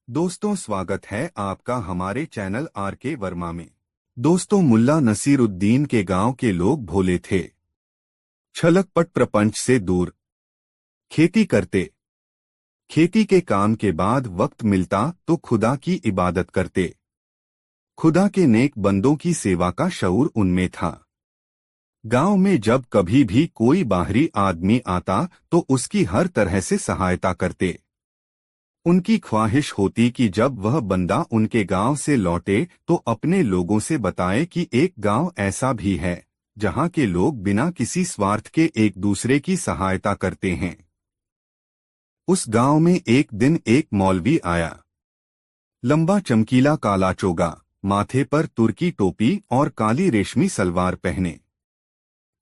दोस्तों, स्वागत है आपका हमारे चैनल आर के वर्मा में। दोस्तों, मुल्ला नसीरुद्दीन के गांव के लोग भोले थे, छलकपट प्रपंच से दूर खेती करते। खेती के काम के बाद वक्त मिलता तो खुदा की इबादत करते। खुदा के नेक बंदों की सेवा का शऊर उनमें था। गांव में जब कभी भी कोई बाहरी आदमी आता तो उसकी हर तरह से सहायता करते। उनकी ख्वाहिश होती कि जब वह बंदा उनके गांव से लौटे तो अपने लोगों से बताए कि एक गांव ऐसा भी है जहां के लोग बिना किसी स्वार्थ के एक दूसरे की सहायता करते हैं। उस गांव में एक दिन एक मौलवी आया। लंबा चमकीला काला चोगा, माथे पर तुर्की टोपी और काली रेशमी सलवार पहने,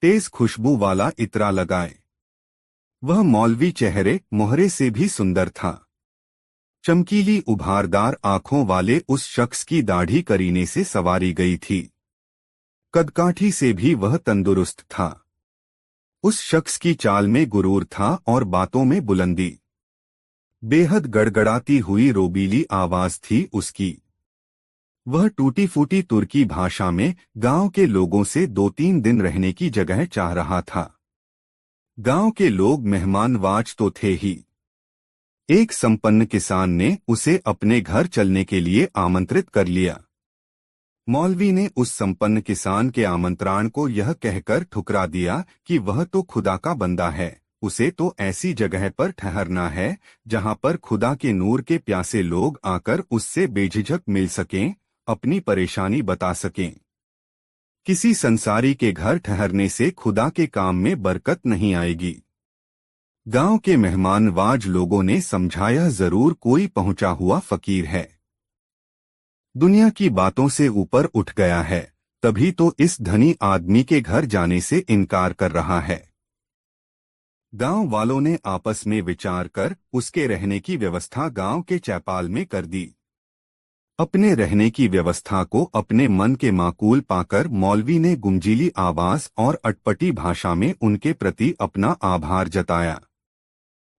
तेज खुशबू वाला इत्रा लगाए। वह मौलवी चेहरे मोहरे से भी सुंदर था। चमकीली उभारदार आंखों वाले उस शख्स की दाढ़ी करीने से संवारी गई थी। कदकाठी से भी वह तंदुरुस्त था। उस शख्स की चाल में गुरूर था और बातों में बुलंदी। बेहद गड़गड़ाती हुई रोबीली आवाज थी उसकी। वह टूटी फूटी तुर्की भाषा में गांव के लोगों से 2-3 दिन रहने की जगह चाह रहा था। गांव के लोग मेहमानवाज तो थे ही। एक संपन्न किसान ने उसे अपने घर चलने के लिए आमंत्रित कर लिया। मौलवी ने उस संपन्न किसान के आमंत्रण को यह कहकर ठुकरा दिया कि वह तो खुदा का बंदा है, उसे तो ऐसी जगह पर ठहरना है जहां पर खुदा के नूर के प्यासे लोग आकर उससे बेझिझक मिल सकें, अपनी परेशानी बता सकें। किसी संसारी के घर ठहरने से खुदा के काम में बरकत नहीं आएगी। गांव के मेहमानवाज लोगों ने समझाया, जरूर कोई पहुंचा हुआ फकीर है, दुनिया की बातों से ऊपर उठ गया है, तभी तो इस धनी आदमी के घर जाने से इनकार कर रहा है। गांव वालों ने आपस में विचार कर उसके रहने की व्यवस्था गांव के चौपाल में कर दी। अपने रहने की व्यवस्था को अपने मन के माकूल पाकर मौलवी ने गुंजीली आवाज और अटपटी भाषा में उनके प्रति अपना आभार जताया।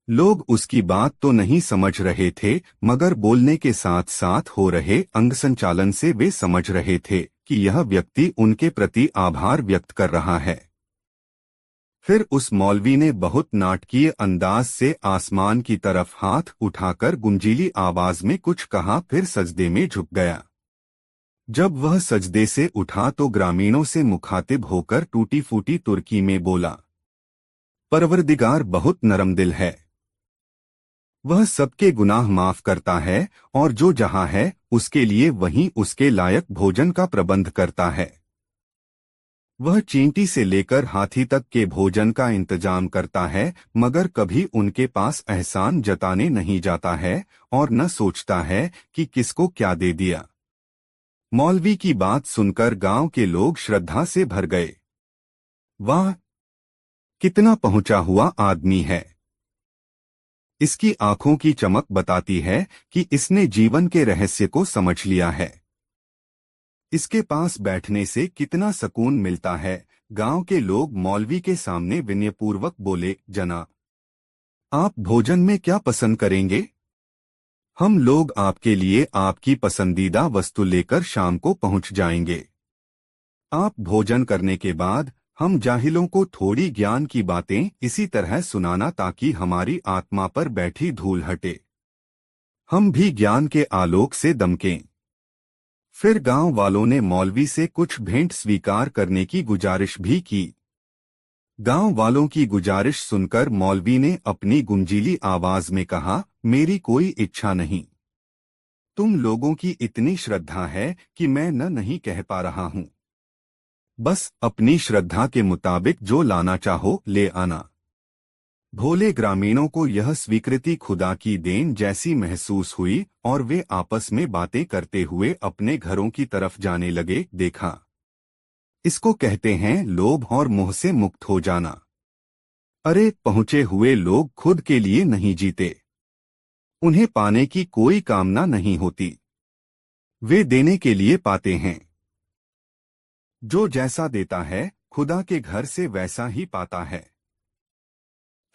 लोग उसकी बात तो नहीं समझ रहे थे, मगर बोलने के साथ साथ हो रहे अंग संचालन से वे समझ रहे थे कि यह व्यक्ति उनके प्रति आभार व्यक्त कर रहा है। फिर उस मौलवी ने बहुत नाटकीय अंदाज से आसमान की तरफ हाथ उठाकर गुंजीली आवाज में कुछ कहा, फिर सजदे में झुक गया। जब वह सजदे से उठा तो ग्रामीणों से मुखातिब होकर टूटी फूटी तुर्की में बोला, परवरदिगार बहुत नरम दिल है, वह सबके गुनाह माफ करता है और जो जहां है उसके लिए वहीं उसके लायक भोजन का प्रबंध करता है। वह चींटी से लेकर हाथी तक के भोजन का इंतजाम करता है, मगर कभी उनके पास एहसान जताने नहीं जाता है और न सोचता है कि किसको क्या दे दिया। मौलवी की बात सुनकर गांव के लोग श्रद्धा से भर गए। वाह, कितना पहुंचा हुआ आदमी है! इसकी आंखों की चमक बताती है कि इसने जीवन के रहस्य को समझ लिया है। इसके पास बैठने से कितना सुकून मिलता है। गांव के लोग मौलवी के सामने विनयपूर्वक बोले, जनाब, आप भोजन में क्या पसंद करेंगे? हम लोग आपके लिए आपकी पसंदीदा वस्तु लेकर शाम को पहुंच जाएंगे। आप भोजन करने के बाद हम जाहिलों को थोड़ी ज्ञान की बातें इसी तरह सुनाना ताकि हमारी आत्मा पर बैठी धूल हटे, हम भी ज्ञान के आलोक से दमकें। फिर गांव वालों ने मौलवी से कुछ भेंट स्वीकार करने की गुजारिश भी की। गांव वालों की गुजारिश सुनकर मौलवी ने अपनी गुंजीली आवाज में कहा, मेरी कोई इच्छा नहीं। तुम लोगों की इतनी श्रद्धा है कि मैं नहीं कह पा रहा हूं। बस अपनी श्रद्धा के मुताबिक जो लाना चाहो ले आना। भोले ग्रामीणों को यह स्वीकृति खुदा की देन जैसी महसूस हुई और वे आपस में बातें करते हुए अपने घरों की तरफ जाने लगे। देखा, इसको कहते हैं लोभ और मोह से मुक्त हो जाना। अरे, पहुंचे हुए लोग खुद के लिए नहीं जीते, उन्हें पाने की कोई कामना नहीं होती, वे देने के लिए पाते हैं। जो जैसा देता है खुदा के घर से वैसा ही पाता है।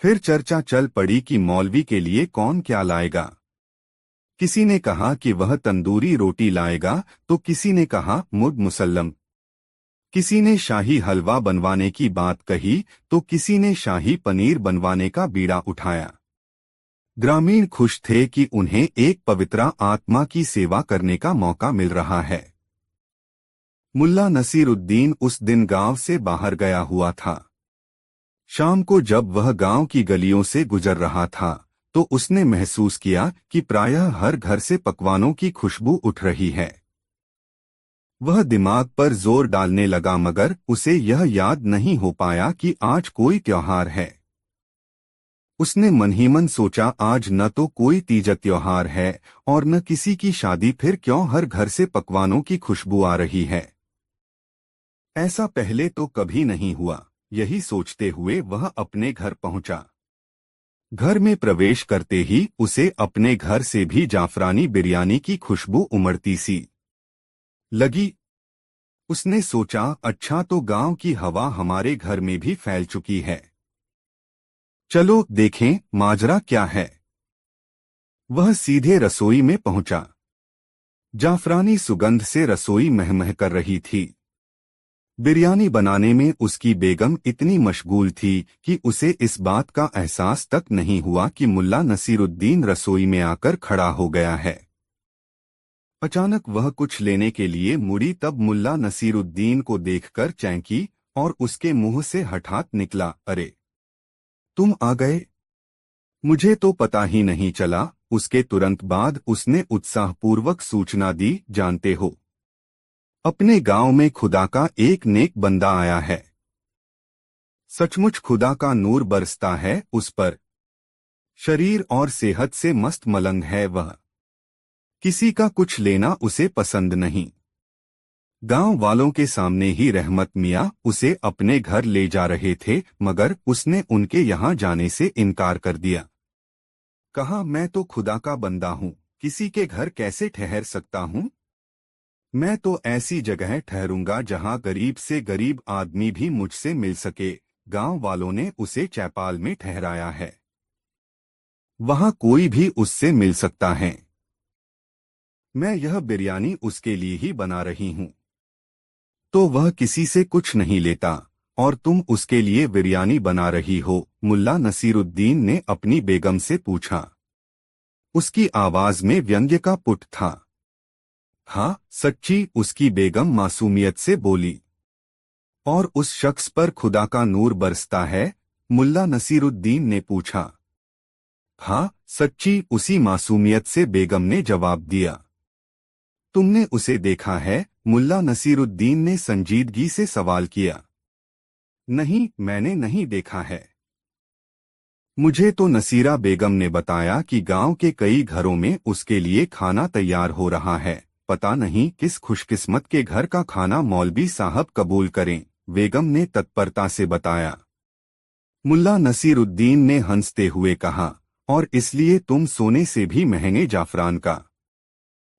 फिर चर्चा चल पड़ी कि मौलवी के लिए कौन क्या लाएगा। किसी ने कहा कि वह तंदूरी रोटी लाएगा तो किसी ने कहा मुर्ग मुसल्लम। किसी ने शाही हलवा बनवाने की बात कही तो किसी ने शाही पनीर बनवाने का बीड़ा उठाया। ग्रामीण खुश थे कि उन्हें एक पवित्र आत्मा की सेवा करने का मौका मिल रहा है। मुल्ला नसीरुद्दीन उस दिन गांव से बाहर गया हुआ था। शाम को जब वह गांव की गलियों से गुजर रहा था तो उसने महसूस किया कि प्रायः हर घर से पकवानों की खुशबू उठ रही है। वह दिमाग पर जोर डालने लगा मगर उसे यह याद नहीं हो पाया कि आज कोई त्योहार है। उसने मन ही मन सोचा, आज न तो कोई तीज त्योहार है और न किसी की शादी, फिर क्यों हर घर से पकवानों की खुशबू आ रही है। ऐसा पहले तो कभी नहीं हुआ। यही सोचते हुए वह अपने घर पहुंचा। घर में प्रवेश करते ही उसे अपने घर से भी जाफरानी बिरयानी की खुशबू उमड़ती सी लगी। उसने सोचा, अच्छा तो गांव की हवा हमारे घर में भी फैल चुकी है। चलो देखें माजरा क्या है। वह सीधे रसोई में पहुंचा। जाफरानी सुगंध से रसोई महमह कर रही थी। बिरयानी बनाने में उसकी बेगम इतनी मशगूल थी कि उसे इस बात का एहसास तक नहीं हुआ कि मुल्ला नसीरुद्दीन रसोई में आकर खड़ा हो गया है। अचानक वह कुछ लेने के लिए मुड़ी, तब मुल्ला नसीरुद्दीन को देखकर चौंकी और उसके मुंह से हठात निकला, अरे तुम आ गए, मुझे तो पता ही नहीं चला। उसके तुरंत बाद उसने उत्साहपूर्वक सूचना दी, जानते हो, अपने गांव में खुदा का एक नेक बंदा आया है। सचमुच खुदा का नूर बरसता है उस पर। शरीर और सेहत से मस्त मलंग है वह। किसी का कुछ लेना उसे पसंद नहीं। गांव वालों के सामने ही रहमत मियाँ उसे अपने घर ले जा रहे थे मगर उसने उनके यहाँ जाने से इनकार कर दिया। कहा, मैं तो खुदा का बंदा हूँ, किसी के घर कैसे ठहर सकता हूँ। मैं तो ऐसी जगह ठहरूंगा जहां गरीब से गरीब आदमी भी मुझसे मिल सके। गांव वालों ने उसे चौपाल में ठहराया है। वहां कोई भी उससे मिल सकता है। मैं यह बिरयानी उसके लिए ही बना रही हूं। तो वह किसी से कुछ नहीं लेता और तुम उसके लिए बिरयानी बना रही हो? मुल्ला नसीरुद्दीन ने अपनी बेगम से पूछा। उसकी आवाज में व्यंग्य का पुट था। हाँ सच्ची, उसकी बेगम मासूमियत से बोली। और उस शख्स पर खुदा का नूर बरसता है? मुल्ला नसीरुद्दीन ने पूछा। हाँ सच्ची, उसी मासूमियत से बेगम ने जवाब दिया। तुमने उसे देखा है? मुल्ला नसीरुद्दीन ने संजीदगी से सवाल किया। नहीं, मैंने नहीं देखा है। मुझे तो नसीरा बेगम ने बताया कि गांव के कई घरों में उसके लिए खाना तैयार हो रहा है। पता नहीं किस खुशकिस्मत के घर का खाना मौलवी साहब कबूल करें, बेगम ने तत्परता से बताया। मुल्ला नसीरुद्दीन ने हंसते हुए कहा, और इसलिए तुम सोने से भी महंगे जाफरान का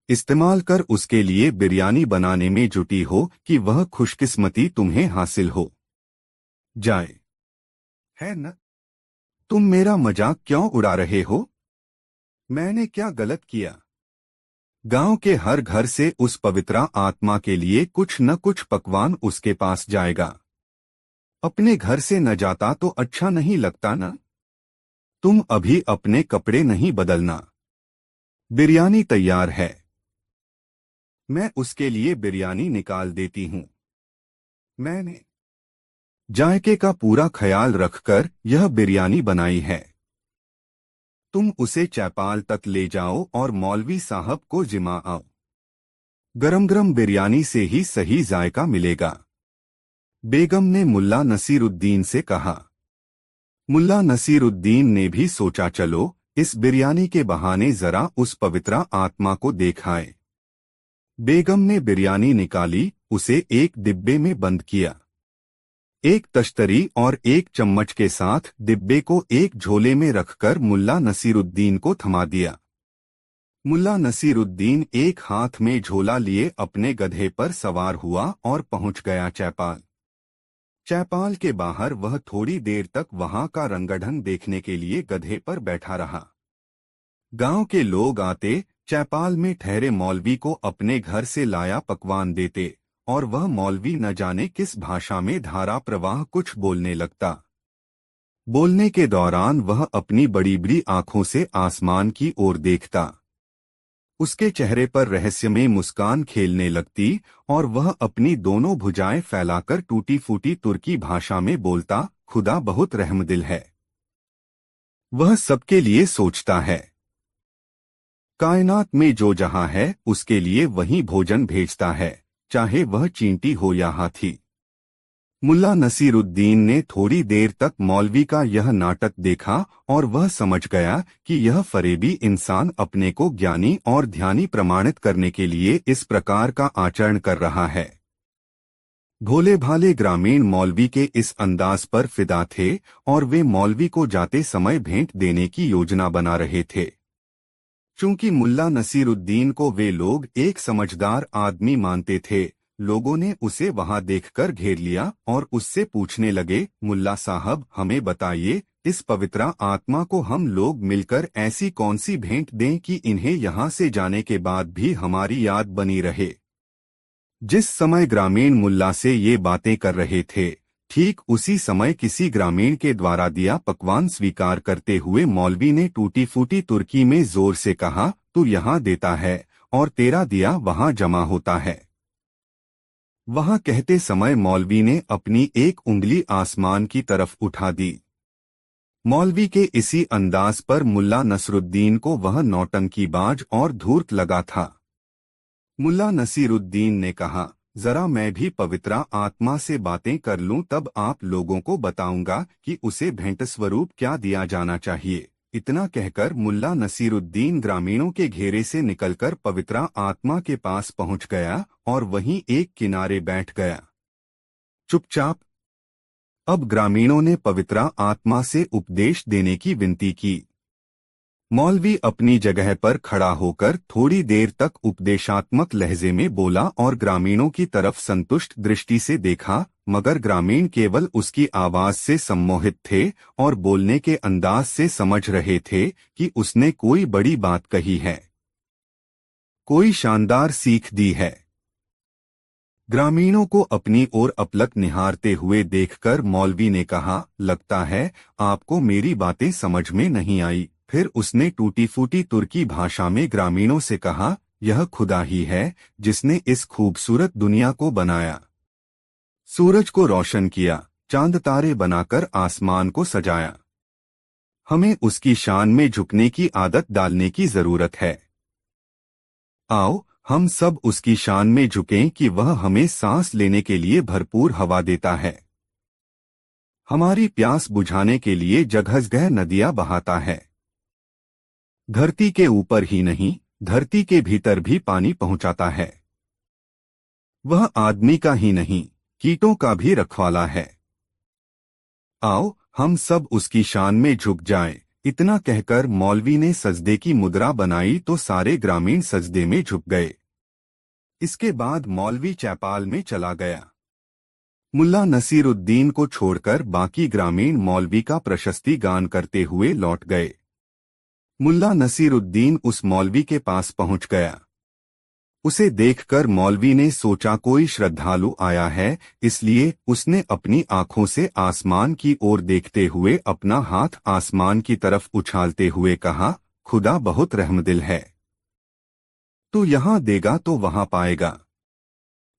इस्तेमाल कर उसके लिए बिरयानी बनाने में जुटी हो कि वह खुशकिस्मती तुम्हें हासिल हो जाए, है न? तुम मेरा मजाक क्यों उड़ा रहे हो? मैंने क्या गलत किया? गांव के हर घर से उस पवित्र आत्मा के लिए कुछ न कुछ पकवान उसके पास जाएगा। अपने घर से न जाता तो अच्छा नहीं लगता ना? तुम अभी अपने कपड़े नहीं बदलना। बिरयानी तैयार है। मैं उसके लिए बिरयानी निकाल देती हूँ। मैंने जायके का पूरा ख्याल रखकर यह बिरयानी बनाई है। तुम उसे चौपाल तक ले जाओ और मौलवी साहब को जिमा आओ। गरम गरम बिरयानी से ही सही जायका मिलेगा। बेगम ने मुल्ला नसीरुद्दीन से कहा। मुल्ला नसीरुद्दीन ने भी सोचा, चलो इस बिरयानी के बहाने जरा उस पवित्र आत्मा को देख आए। बेगम ने बिरयानी निकाली, उसे एक डिब्बे में बंद किया। एक तश्तरी और एक चम्मच के साथ डिब्बे को एक झोले में रखकर मुल्ला नसीरुद्दीन को थमा दिया। मुल्ला नसीरुद्दीन एक हाथ में झोला लिए अपने गधे पर सवार हुआ और पहुंच गया चौपाल। चौपाल के बाहर वह थोड़ी देर तक वहां का रंगढंग देखने के लिए गधे पर बैठा रहा। गांव के लोग आते चैपाल में ठहरे मौलवी को अपने घर से लाया पकवान देते और वह मौलवी न जाने किस भाषा में धारा प्रवाह कुछ बोलने लगता। बोलने के दौरान वह अपनी बड़ी बड़ी आंखों से आसमान की ओर देखता। उसके चेहरे पर रहस्यमय मुस्कान खेलने लगती और वह अपनी दोनों भुजाएं फैलाकर टूटी फूटी तुर्की भाषा में बोलता, खुदा बहुत रहमदिल है। वह सबके लिए सोचता है। कायनात में जो जहां है उसके लिए वही भोजन भेजता है, चाहे वह चींटी हो या हाथी। मुल्ला नसीरुद्दीन ने थोड़ी देर तक मौलवी का यह नाटक देखा और वह समझ गया कि यह फरेबी इंसान अपने को ज्ञानी और ध्यानी प्रमाणित करने के लिए इस प्रकार का आचरण कर रहा है। भोले भाले ग्रामीण मौलवी के इस अंदाज पर फिदा थे और वे मौलवी को जाते समय भेंट देने की योजना बना रहे थे। चूंकि मुल्ला नसीरुद्दीन को वे लोग एक समझदार आदमी मानते थे, लोगों ने उसे वहां देखकर घेर लिया और उससे पूछने लगे, मुल्ला साहब हमें बताइए, इस पवित्र आत्मा को हम लोग मिलकर ऐसी कौन सी भेंट दें कि इन्हें यहाँ से जाने के बाद भी हमारी याद बनी रहे। जिस समय ग्रामीण मुल्ला से ये बातें कर रहे थे, ठीक उसी समय किसी ग्रामीण के द्वारा दिया पकवान स्वीकार करते हुए मौलवी ने टूटी फूटी तुर्की में जोर से कहा, तू यहाँ देता है और तेरा दिया वहाँ जमा होता है। वहाँ कहते समय मौलवी ने अपनी एक उंगली आसमान की तरफ उठा दी। मौलवी के इसी अंदाज पर मुल्ला नसरुद्दीन को वह नौटंकीबाज और धूर्त लगा था। मुल्ला नसीरुद्दीन ने कहा, जरा मैं भी पवित्र आत्मा से बातें कर लूं, तब आप लोगों को बताऊंगा कि उसे भेंट स्वरूप क्या दिया जाना चाहिए। इतना कहकर मुल्ला नसीरुद्दीन ग्रामीणों के घेरे से निकलकर पवित्र आत्मा के पास पहुंच गया और वहीं एक किनारे बैठ गया, चुपचाप। अब ग्रामीणों ने पवित्र आत्मा से उपदेश देने की विनती की। मौलवी अपनी जगह पर खड़ा होकर थोड़ी देर तक उपदेशात्मक लहजे में बोला और ग्रामीणों की तरफ संतुष्ट दृष्टि से देखा, मगर ग्रामीण केवल उसकी आवाज से सम्मोहित थे और बोलने के अंदाज से समझ रहे थे कि उसने कोई बड़ी बात कही है, कोई शानदार सीख दी है। ग्रामीणों को अपनी ओर अपलक निहारते हुए देखकर मौलवी ने कहा, लगता है आपको मेरी बातें समझ में नहीं आई। फिर उसने टूटी फूटी तुर्की भाषा में ग्रामीणों से कहा, यह खुदा ही है जिसने इस खूबसूरत दुनिया को बनाया, सूरज को रोशन किया, चांद तारे बनाकर आसमान को सजाया। हमें उसकी शान में झुकने की आदत डालने की जरूरत है। आओ हम सब उसकी शान में झुकें कि वह हमें सांस लेने के लिए भरपूर हवा देता है, हमारी प्यास बुझाने के लिए जगह नदियां बहाता है। धरती के ऊपर ही नहीं, धरती के भीतर भी पानी पहुंचाता है। वह आदमी का ही नहीं, कीटों का भी रखवाला है। आओ हम सब उसकी शान में झुक जाएं। इतना कहकर मौलवी ने सजदे की मुद्रा बनाई तो सारे ग्रामीण सजदे में झुक गए। इसके बाद मौलवी चैपाल में चला गया। मुल्ला नसीरुद्दीन को छोड़कर बाकी ग्रामीण मौलवी का प्रशस्ति गान करते हुए लौट गए। मुल्ला नसीरुद्दीन उस मौलवी के पास पहुंच गया। उसे देखकर मौलवी ने सोचा कोई श्रद्धालु आया है, इसलिए उसने अपनी आंखों से आसमान की ओर देखते हुए अपना हाथ आसमान की तरफ उछालते हुए कहा, खुदा बहुत रहमदिल है, तू यहाँ देगा तो वहाँ पाएगा।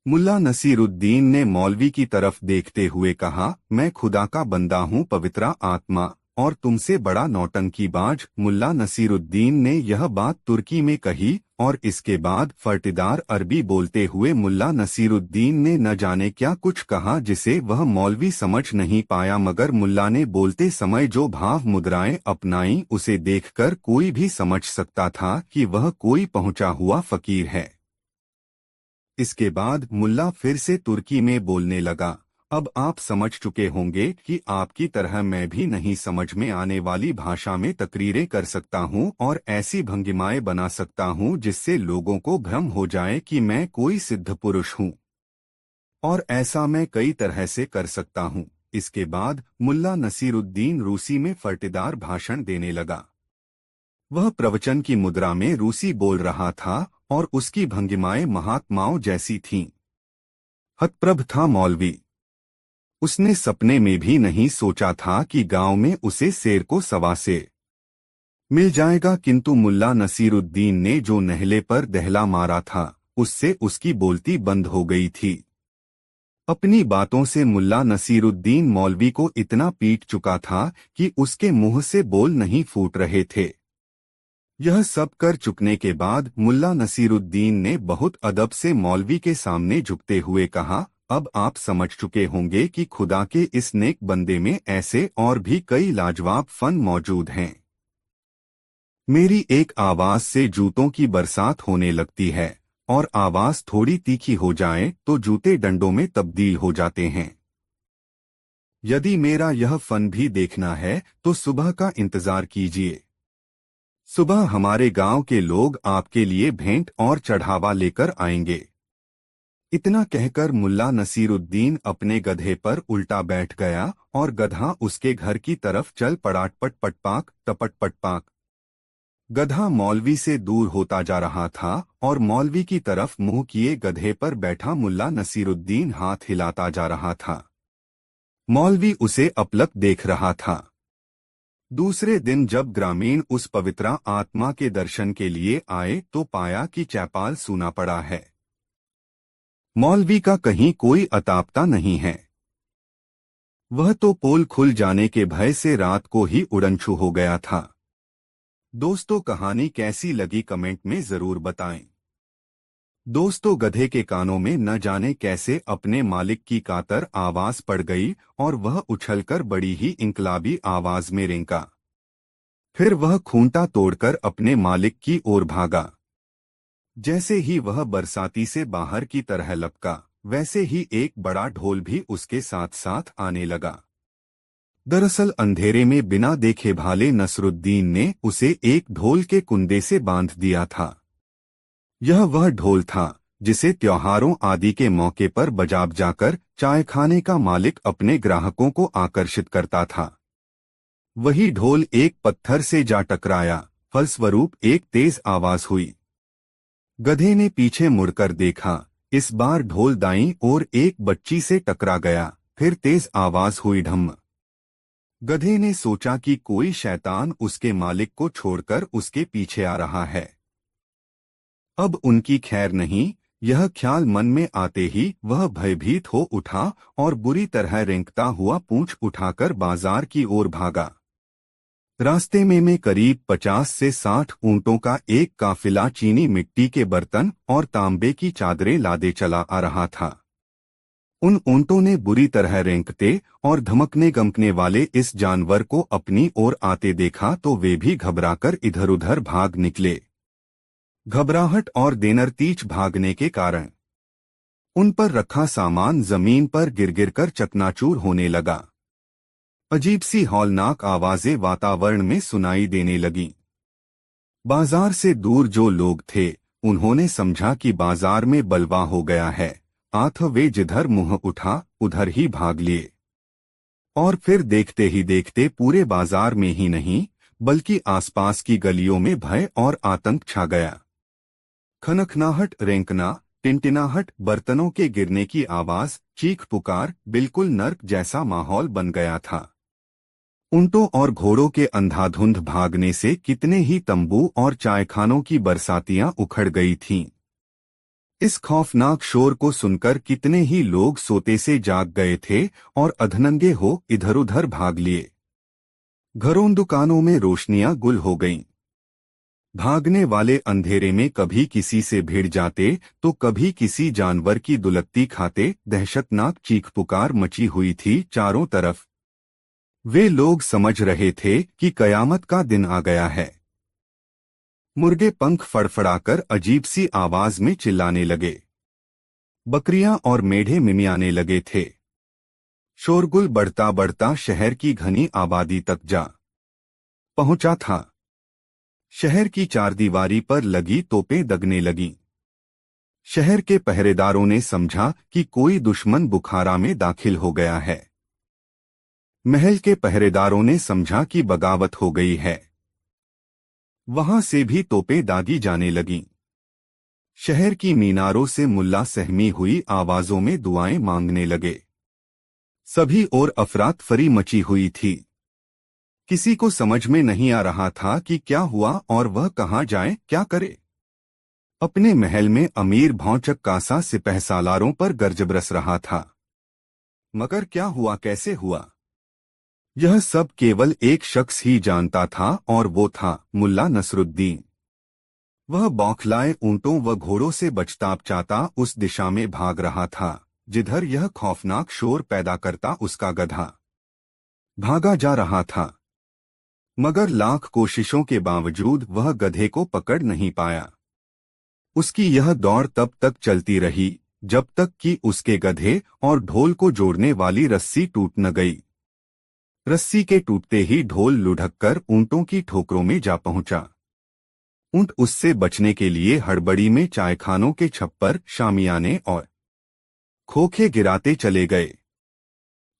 मुल्ला नसीरुद्दीन ने मौलवी की तरफ देखते हुए कहा, मैं खुदा का बंदा हूँ पवित्र आत्मा, और तुमसे बड़ा नौटंकीबाज। मुल्ला नसीरुद्दीन ने यह बात तुर्की में कही और इसके बाद फर्टीदार अरबी बोलते हुए मुल्ला नसीरुद्दीन ने न जाने क्या कुछ कहा जिसे वह मौलवी समझ नहीं पाया, मगर मुल्ला ने बोलते समय जो भाव मुद्राएं अपनाई उसे देखकर कोई भी समझ सकता था कि वह कोई पहुंचा हुआ फकीर है। इसके बाद मुल्ला फिर से तुर्की में बोलने लगा, अब आप समझ चुके होंगे कि आपकी तरह मैं भी नहीं समझ में आने वाली भाषा में तकरीरें कर सकता हूँ और ऐसी भंगिमाएं बना सकता हूँ जिससे लोगों को भ्रम हो जाए कि मैं कोई सिद्ध पुरुष हूँ, और ऐसा मैं कई तरह से कर सकता हूँ। इसके बाद मुल्ला नसीरुद्दीन रूसी में फर्टीदार भाषण देने लगा। वह प्रवचन की मुद्रा में रूसी बोल रहा था और उसकी भंगिमाएं महात्माओं जैसी थीं। हतप्रभ था मौलवी। उसने सपने में भी नहीं सोचा था कि गांव में उसे शेर को सवा से मिल जाएगा, किंतु मुल्ला नसीरुद्दीन ने जो नहले पर दहला मारा था उससे उसकी बोलती बंद हो गई थी। अपनी बातों से मुल्ला नसीरुद्दीन मौलवी को इतना पीट चुका था कि उसके मुंह से बोल नहीं फूट रहे थे। यह सब कर चुकने के बाद मुल्ला नसीरुद्दीन ने बहुत अदब से मौलवी के सामने झुकते हुए कहा, अब आप समझ चुके होंगे कि खुदा के इस नेक बंदे में ऐसे और भी कई लाजवाब फन मौजूद हैं। मेरी एक आवाज से जूतों की बरसात होने लगती है और आवाज थोड़ी तीखी हो जाए तो जूते डंडों में तब्दील हो जाते हैं। यदि मेरा यह फन भी देखना है तो सुबह का इंतजार कीजिए। सुबह हमारे गांव के लोग आपके लिए भेंट और चढ़ावा लेकर आएंगे। इतना कहकर मुल्ला नसीरुद्दीन अपने गधे पर उल्टा बैठ गया और गधा उसके घर की तरफ चल पड़ा। टपट पटपाक टपट पटपाक। गधा मौलवी से दूर होता जा रहा था और मौलवी की तरफ मुंह किए गधे पर बैठा मुल्ला नसीरुद्दीन हाथ हिलाता जा रहा था। मौलवी उसे अपलक देख रहा था। दूसरे दिन जब ग्रामीण उस पवित्रा आत्मा के दर्शन के लिए आए तो पाया कि चौपाल सूना पड़ा है। मौलवी का कहीं कोई अतापता नहीं है। वह तो पोल खुल जाने के भय से रात को ही उड़नछू हो गया था। दोस्तों, कहानी कैसी लगी कमेंट में जरूर बताएं। दोस्तों, गधे के कानों में न जाने कैसे अपने मालिक की कातर आवाज पड़ गई और वह उछलकर बड़ी ही इंकलाबी आवाज में रेंका। फिर वह खूंटा तोड़कर अपने मालिक की ओर भागा। जैसे ही वह बरसाती से बाहर की तरह लपका, वैसे ही एक बड़ा ढोल भी उसके साथ साथ आने लगा। दरअसल अंधेरे में बिना देखे भाले नसरुद्दीन ने उसे एक ढोल के कुंदे से बांध दिया था। यह वह ढोल था जिसे त्योहारों आदि के मौके पर बजा जाकर चाय खाने का मालिक अपने ग्राहकों को आकर्षित करता था। वही ढोल एक पत्थर से जा टकराया, फलस्वरूप एक तेज आवाज हुई। गधे ने पीछे मुड़कर देखा। इस बार ढोल दाईं ओर एक बच्ची से टकरा गया। फिर तेज आवाज हुई, ढम। गधे ने सोचा कि कोई शैतान उसके मालिक को छोड़कर उसके पीछे आ रहा है। अब उनकी खैर नहीं। यह ख्याल मन में आते ही वह भयभीत हो उठा और बुरी तरह रेंकता हुआ पूंछ उठाकर बाजार की ओर भागा। रास्ते में करीब 50 से 60 ऊंटों का एक काफिला चीनी मिट्टी के बर्तन और तांबे की चादरें लादे चला आ रहा था। उन ऊंटों ने बुरी तरह रेंकते और धमकने गमकने वाले इस जानवर को अपनी ओर आते देखा तो वे भी घबराकर इधर उधर भाग निकले। घबराहट और देनरतीच भागने के कारण उन पर रखा सामान जमीन पर गिर गिरकर चकनाचूर होने लगा। अजीब सी हौलनाक आवाजें वातावरण में सुनाई देने लगीं। बाजार से दूर जो लोग थे उन्होंने समझा कि बाजार में बलवा हो गया है। आथ वे जिधर मुंह उठा उधर ही भाग लिए और फिर देखते ही देखते पूरे बाजार में ही नहीं बल्कि आसपास की गलियों में भय और आतंक छा गया। खनखनाहट, रेंकना, टिनटिनाहट, बर्तनों के गिरने की आवाज, चीख पुकार, बिल्कुल नर्क जैसा माहौल बन गया था। ऊंटों और घोड़ों के अंधाधुंध भागने से कितने ही तंबू और चायखानों की बरसातियां उखड़ गई थीं। इस खौफनाक शोर को सुनकर कितने ही लोग सोते से जाग गए थे और अधनंगे हो इधर उधर भाग लिए। घरों दुकानों में रोशनियां गुल हो गईं। भागने वाले अंधेरे में कभी किसी से भिड़ जाते तो कभी किसी जानवर की दुलत्ती खाते। दहशतनाक चीख पुकार मची हुई थी चारों तरफ। वे लोग समझ रहे थे कि कयामत का दिन आ गया है। मुर्गे पंख फड़फड़ाकर अजीब सी आवाज में चिल्लाने लगे। बकरियां और मेढ़े मिमियाने लगे थे। शोरगुल बढ़ता बढ़ता शहर की घनी आबादी तक जा पहुंचा था। शहर की चारदीवारी पर लगी तोपें दगने लगीं। शहर के पहरेदारों ने समझा कि कोई दुश्मन बुखारा में दाखिल हो गया है। महल के पहरेदारों ने समझा कि बगावत हो गई है। वहां से भी तोपें दागी जाने लगीं। शहर की मीनारों से मुल्ला सहमी हुई आवाजों में दुआएं मांगने लगे। सभी ओर अफरातफरी मची हुई थी। किसी को समझ में नहीं आ रहा था कि क्या हुआ और वह कहाँ जाए, क्या करे। अपने महल में अमीर भौचक कासा सिपहसालारों पर गर्ज बरस रहा था। मगर क्या हुआ, कैसे हुआ, यह सब केवल एक शख्स ही जानता था और वो था मुल्ला नसरुद्दीन। वह बौखलाए ऊंटों व घोड़ों से बचताबचाता उस दिशा में भाग रहा था जिधर यह खौफनाक शोर पैदा करता उसका गधा। भागा जा रहा था, मगर लाख कोशिशों के बावजूद वह गधे को पकड़ नहीं पाया। उसकी यह दौड़ तब तक चलती रही जब तक कि उसके गधे और ढोल को जोड़ने वाली रस्सी टूट न गई। रस्सी के टूटते ही ढोल लुढ़ककर ऊंटों की ठोकरों में जा पहुंचा। ऊंट उससे बचने के लिए हड़बड़ी में चायखानों के छप्पर, शामियाने और खोखे गिराते चले गए।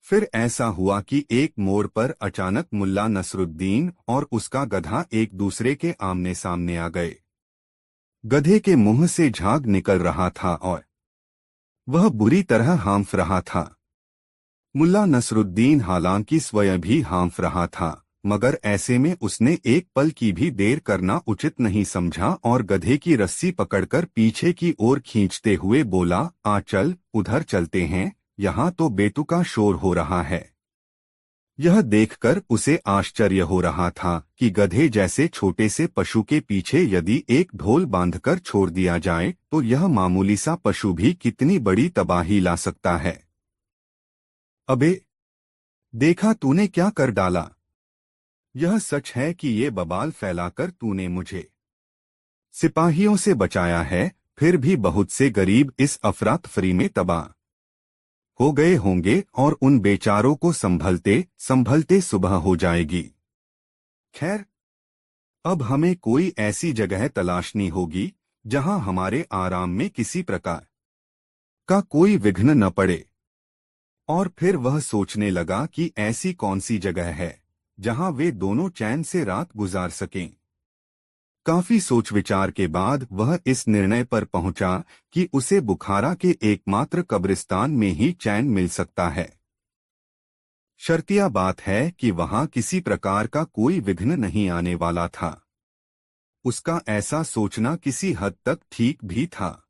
फिर ऐसा हुआ कि एक मोड़ पर अचानक मुल्ला नसरुद्दीन और उसका गधा एक दूसरे के आमने सामने आ गए। गधे के मुंह से झाग निकल रहा था और वह बुरी तरह हांफ रहा था। मुल्ला नसरुद्दीन हालांकि स्वयं भी हांफ रहा था, मगर ऐसे में उसने एक पल की भी देर करना उचित नहीं समझा और गधे की रस्सी पकड़कर पीछे की ओर खींचते हुए बोला, आ चल, उधर चलते हैं, यहाँ तो बेतुका शोर हो रहा है। यह देखकर उसे आश्चर्य हो रहा था कि गधे जैसे छोटे से पशु के पीछे यदि एक ढोल बांधकर छोड़ दिया जाए तो यह मामूली सा पशु भी कितनी बड़ी तबाही ला सकता है। अबे, देखा तूने क्या कर डाला। यह सच है कि ये बवाल फैलाकर तूने मुझे सिपाहियों से बचाया है, फिर भी बहुत से गरीब इस अफरातफरी में तबाह हो गए होंगे और उन बेचारों को संभलते संभलते सुबह हो जाएगी। खैर, अब हमें कोई ऐसी जगह तलाशनी होगी जहां हमारे आराम में किसी प्रकार का कोई विघ्न न पड़े। और फिर वह सोचने लगा कि ऐसी कौन सी जगह है जहां वे दोनों चैन से रात गुजार सकें। काफी सोच विचार के बाद वह इस निर्णय पर पहुंचा कि उसे बुखारा के एकमात्र कब्रिस्तान में ही चैन मिल सकता है। शर्तिया बात है कि वहां किसी प्रकार का कोई विघ्न नहीं आने वाला था। उसका ऐसा सोचना किसी हद तक ठीक भी था।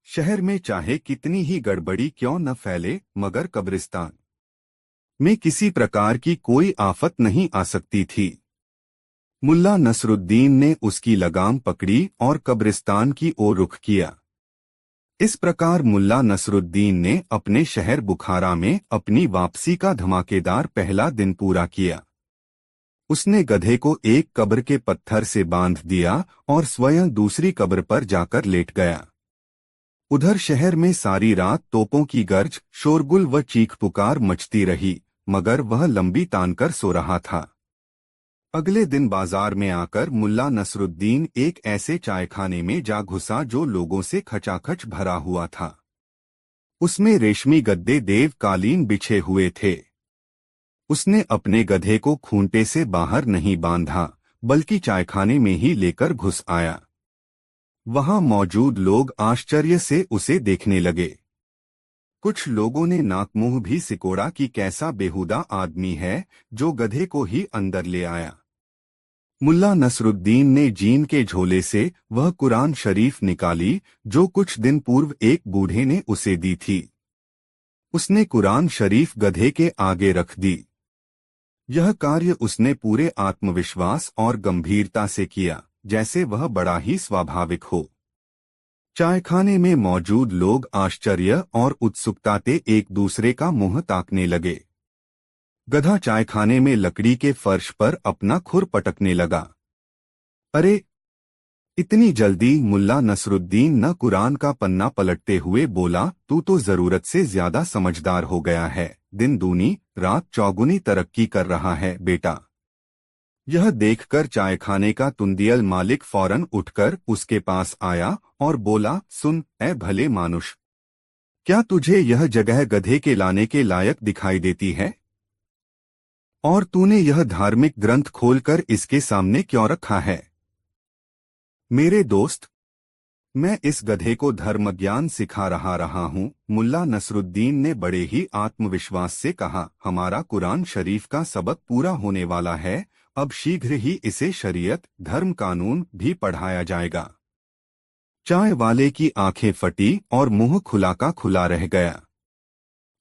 शहर में चाहे कितनी ही गड़बड़ी क्यों न फैले, मगर कब्रिस्तान में किसी प्रकार की कोई आफत नहीं आ सकती थी। मुल्ला नसरुद्दीन ने उसकी लगाम पकड़ी और कब्रिस्तान की ओर रुख किया। इस प्रकार मुल्ला नसरुद्दीन ने अपने शहर बुखारा में अपनी वापसी का धमाकेदार पहला दिन पूरा किया। उसने गधे को एक कब्र के पत्थर से बांध दिया और स्वयं दूसरी कब्र पर जाकर लेट गया। उधर शहर में सारी रात तोपों की गर्ज, शोरगुल व चीख पुकार मचती रही, मगर वह लंबी तानकर सो रहा था। अगले दिन बाजार में आकर मुल्ला नसरुद्दीन एक ऐसे चायखाने में जा घुसा जो लोगों से खचाखच भरा हुआ था। उसमें रेशमी गद्दे, देव कालीन बिछे हुए थे। उसने अपने गधे को खूंटे से बाहर नहीं बांधा, बल्कि चायखाने में ही लेकर घुस आया। वहां मौजूद लोग आश्चर्य से उसे देखने लगे। कुछ लोगों ने नाक मुंह भी सिकोड़ा कि कैसा बेहुदा आदमी है जो गधे को ही अंदर ले आया। मुल्ला नसरुद्दीन ने जीन के झोले से वह कुरान शरीफ निकाली जो कुछ दिन पूर्व एक बूढ़े ने उसे दी थी। उसने कुरान शरीफ गधे के आगे रख दी। यह कार्य उसने पूरे आत्मविश्वास और गंभीरता से किया, जैसे वह बड़ा ही स्वाभाविक हो। चायखाने में मौजूद लोग आश्चर्य और उत्सुकता से एक दूसरे का मुंह ताकने लगे। गधा चायखाने में लकड़ी के फर्श पर अपना खुर पटकने लगा। अरे, इतनी जल्दी? मुल्ला नसरुद्दीन न कुरान का पन्ना पलटते हुए बोला, तू तो जरूरत से ज्यादा समझदार हो गया है। दिन दूनी रात चौगुनी तरक्की कर रहा है बेटा। यह देखकर चायखाने का तुंदियल मालिक फौरन उठकर उसके पास आया और बोला, सुन ए भले मानुष, क्या तुझे यह जगह गधे के लाने के लायक दिखाई देती है? और तूने यह धार्मिक ग्रंथ खोलकर इसके सामने क्यों रखा है? मेरे दोस्त, मैं इस गधे को धर्म ज्ञान सिखा रहा हूँ। मुल्ला नसरुद्दीन ने बड़े ही आत्मविश्वास से कहा। हमारा कुरान शरीफ का सबक पूरा होने वाला है। अब शीघ्र ही इसे शरीयत धर्म कानून भी पढ़ाया जाएगा। चाय वाले की आंखें फटी और मुंह खुला का खुला रह गया।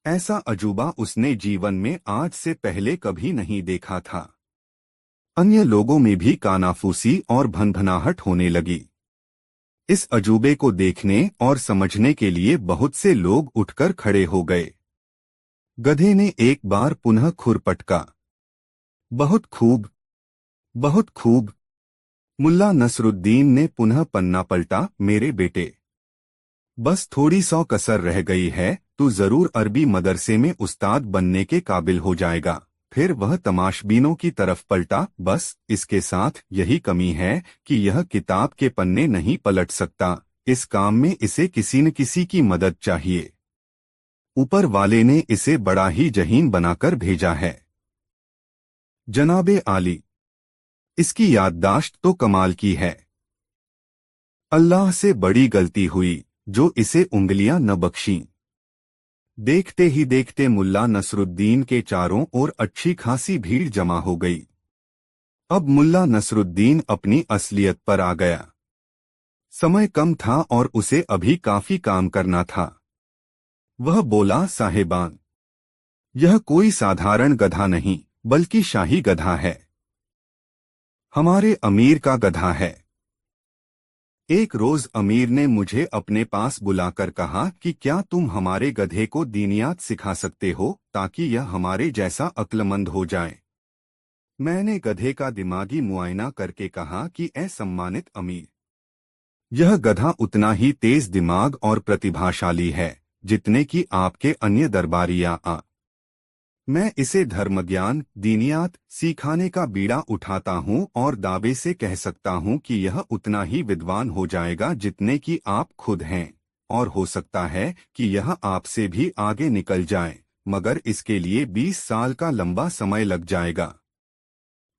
ऐसा अजूबा उसने जीवन में आज से पहले कभी नहीं देखा था। अन्य लोगों में भी कानाफूसी और भनभनाहट होने लगी। इस अजूबे को देखने और समझने के लिए बहुत से लोग उठकर खड़े हो गए। गधे ने एक बार पुनः खुर पटका। बहुत खूब, बहुत खूब। मुल्ला नसरुद्दीन ने पुनः पन्ना पलटा। मेरे बेटे, बस थोड़ी सौ कसर रह गई है, तू जरूर अरबी मदरसे में उस्ताद बनने के काबिल हो जाएगा। फिर वह तमाशबीनों की तरफ पलटा। बस इसके साथ यही कमी है कि यह किताब के पन्ने नहीं पलट सकता। इस काम में इसे किसी न किसी की मदद चाहिए। ऊपर वाले ने इसे बड़ा ही जहीन बनाकर भेजा है। जनाबे आली, इसकी याददाश्त तो कमाल की है। अल्लाह से बड़ी गलती हुई जो इसे उंगलियां न बख्शीं। देखते ही देखते मुल्ला नसरुद्दीन के चारों ओर अच्छी खासी भीड़ जमा हो गई। अब मुल्ला नसरुद्दीन अपनी असलियत पर आ गया। समय कम था और उसे अभी काफी काम करना था। वह बोला, साहेबान, यह कोई साधारण गधा नहीं बल्कि शाही गधा है। हमारे अमीर का गधा है। एक रोज अमीर ने मुझे अपने पास बुलाकर कहा कि क्या तुम हमारे गधे को दीनियात सिखा सकते हो ताकि यह हमारे जैसा अक्लमंद हो जाए। मैंने गधे का दिमागी मुआयना करके कहा कि ऐ सम्मानित अमीर, यह गधा उतना ही तेज दिमाग और प्रतिभाशाली है जितने कि आपके अन्य दरबारिया आ। मैं इसे धर्मज्ञान दीनियात सिखाने का बीड़ा उठाता हूँ और दावे से कह सकता हूँ कि यह उतना ही विद्वान हो जाएगा जितने कि आप खुद हैं, और हो सकता है कि यह आपसे भी आगे निकल जाए, मगर इसके लिए 20 साल का लंबा समय लग जाएगा।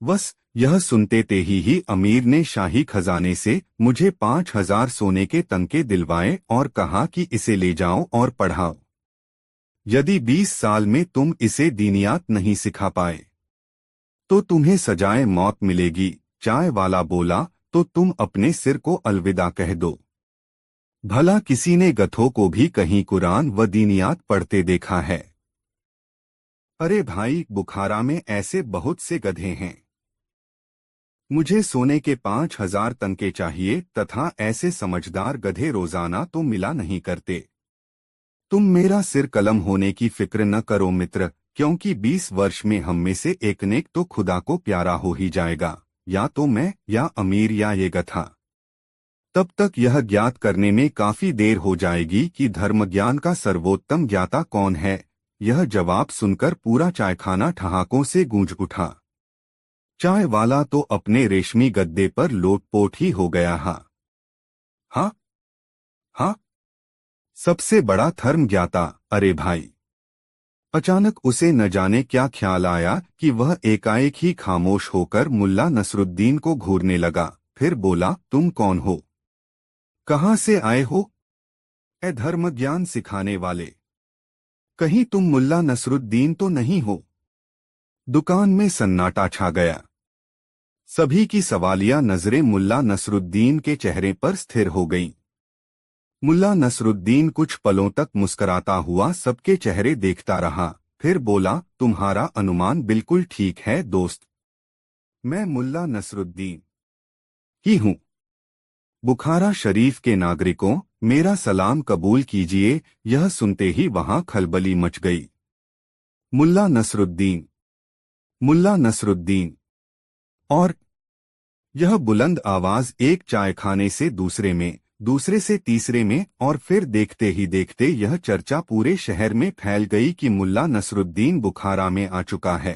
बस यह सुनते ही अमीर ने शाही खजाने से मुझे 5000 सोने के तनके दिलवाए और कहा कि इसे ले जाओ और पढ़ाओ। यदि 20 साल में तुम इसे दीनियात नहीं सिखा पाए तो तुम्हें सजाए मौत मिलेगी। चाय वाला बोला, तो तुम अपने सिर को अलविदा कह दो। भला किसी ने गधों को भी कहीं कुरान व दीनियात पढ़ते देखा है? अरे भाई, बुखारा में ऐसे बहुत से गधे हैं। मुझे सोने के 5000 तनके चाहिए तथा ऐसे समझदार गधे रोजाना तो मिला नहीं करते। तुम मेरा सिर कलम होने की फिक्र न करो मित्र, क्योंकि 20 वर्ष में हम में से एक ने तो खुदा को प्यारा हो ही जाएगा, या तो मैं या अमीर या ये गधा। तब तक यह ज्ञात करने में काफी देर हो जाएगी कि धर्मज्ञान का सर्वोत्तम ज्ञाता कौन है। यह जवाब सुनकर पूरा चायखाना ठहाकों से गूंज उठा। चाय वाला तो अपने रेशमी गद्दे पर लोटपोट ही हो गया। हाँ हाँ, सबसे बड़ा धर्म ज्ञाता, अरे भाई। अचानक उसे न जाने क्या ख्याल आया कि वह एकाएक ही खामोश होकर मुल्ला नसरुद्दीन को घूरने लगा। फिर बोला, तुम कौन हो? कहाँ से आए हो? ए धर्म ज्ञान सिखाने वाले, कहीं तुम मुल्ला नसरुद्दीन तो नहीं हो? दुकान में सन्नाटा छा गया। सभी की सवालिया नजरें मुल्ला नसरुद्दीन के चेहरे पर स्थिर हो गईं। मुल्ला नसरुद्दीन कुछ पलों तक मुस्कराता हुआ सबके चेहरे देखता रहा, फिर बोला, तुम्हारा अनुमान बिल्कुल ठीक है दोस्त। मैं मुल्ला नसरुद्दीन ही हूँ। बुखारा शरीफ के नागरिकों, मेरा सलाम कबूल कीजिए। यह सुनते ही वहां खलबली मच गई। मुल्ला नसरुद्दीन, मुल्ला नसरुद्दीन। और यह बुलंद आवाज एक चायखाने से दूसरे में, दूसरे से तीसरे में, और फिर देखते ही देखते यह चर्चा पूरे शहर में फैल गई कि मुल्ला नसरुद्दीन बुखारा में आ चुका है।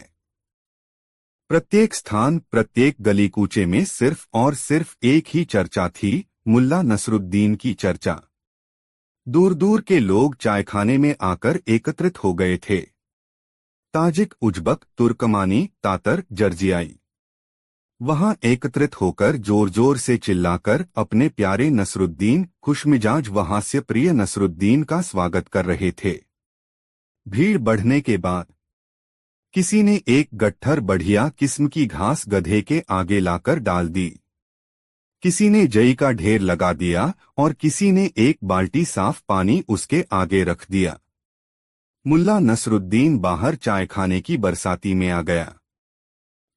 प्रत्येक स्थान, प्रत्येक गली कूचे में सिर्फ और सिर्फ एक ही चर्चा थी, मुल्ला नसरुद्दीन की चर्चा। दूर दूर के लोग चायखाने में आकर एकत्रित हो गए थे। ताजिक, उज्बक, तुर्कमानी, तातर, जर्जियाई। वहां एकत्रित होकर जोर जोर से चिल्लाकर अपने प्यारे नसरुद्दीन, खुशमिजाज व हास्य प्रिय नसरुद्दीन का स्वागत कर रहे थे। भीड़ बढ़ने के बाद किसी ने एक गट्ठर बढ़िया किस्म की घास गधे के आगे लाकर डाल दी। किसी ने जई का ढेर लगा दिया और किसी ने एक बाल्टी साफ पानी उसके आगे रख दिया। मुल्ला नसरुद्दीन बाहर चाय खाने की बरसाती में आ गया।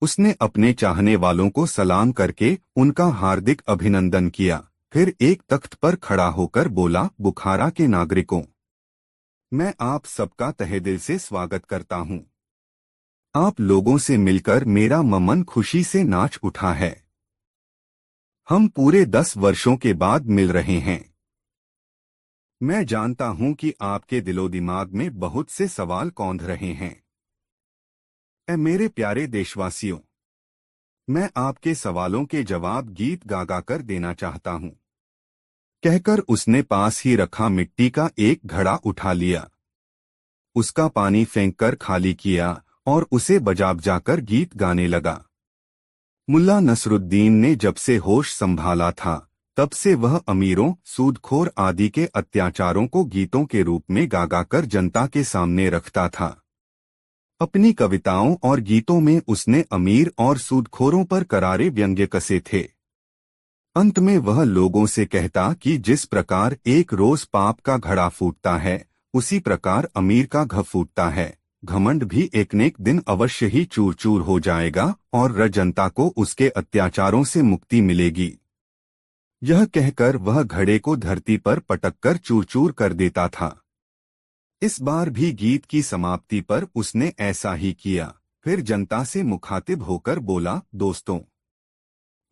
उसने अपने चाहने वालों को सलाम करके उनका हार्दिक अभिनंदन किया। फिर एक तख्त पर खड़ा होकर बोला, बुखारा के नागरिकों, मैं आप सबका तहे दिल से स्वागत करता हूं। आप लोगों से मिलकर मेरा मन खुशी से नाच उठा है। हम पूरे 10 वर्षों के बाद मिल रहे हैं। मैं जानता हूं कि आपके दिलो दिमाग में बहुत से सवाल कौंध रहे हैं। मेरे प्यारे देशवासियों, मैं आपके सवालों के जवाब गीत गा गा कर देना चाहता हूं। कहकर उसने पास ही रखा मिट्टी का एक घड़ा उठा लिया, उसका पानी फेंककर खाली किया और उसे बजा बजाकर गीत गाने लगा। मुल्ला नसरुद्दीन ने जब से होश संभाला था तब से वह अमीरों, सूदखोर आदि के अत्याचारों को गीतों के रूप में गा गा कर जनता के सामने रखता था। अपनी कविताओं और गीतों में उसने अमीर और सूदखोरों पर करारे व्यंग्य कसे थे। अंत में वह लोगों से कहता कि जिस प्रकार एक रोज पाप का घड़ा फूटता है, उसी प्रकार अमीर का घ फूटता है। घमंड भी एक न एक दिन अवश्य ही चूर चूर हो जाएगा और जनता को उसके अत्याचारों से मुक्ति मिलेगी। यह कहकर वह घड़े को धरती पर पटककर चूर चूर कर देता था। इस बार भी गीत की समाप्ति पर उसने ऐसा ही किया। फिर जनता से मुखातिब होकर बोला, दोस्तों,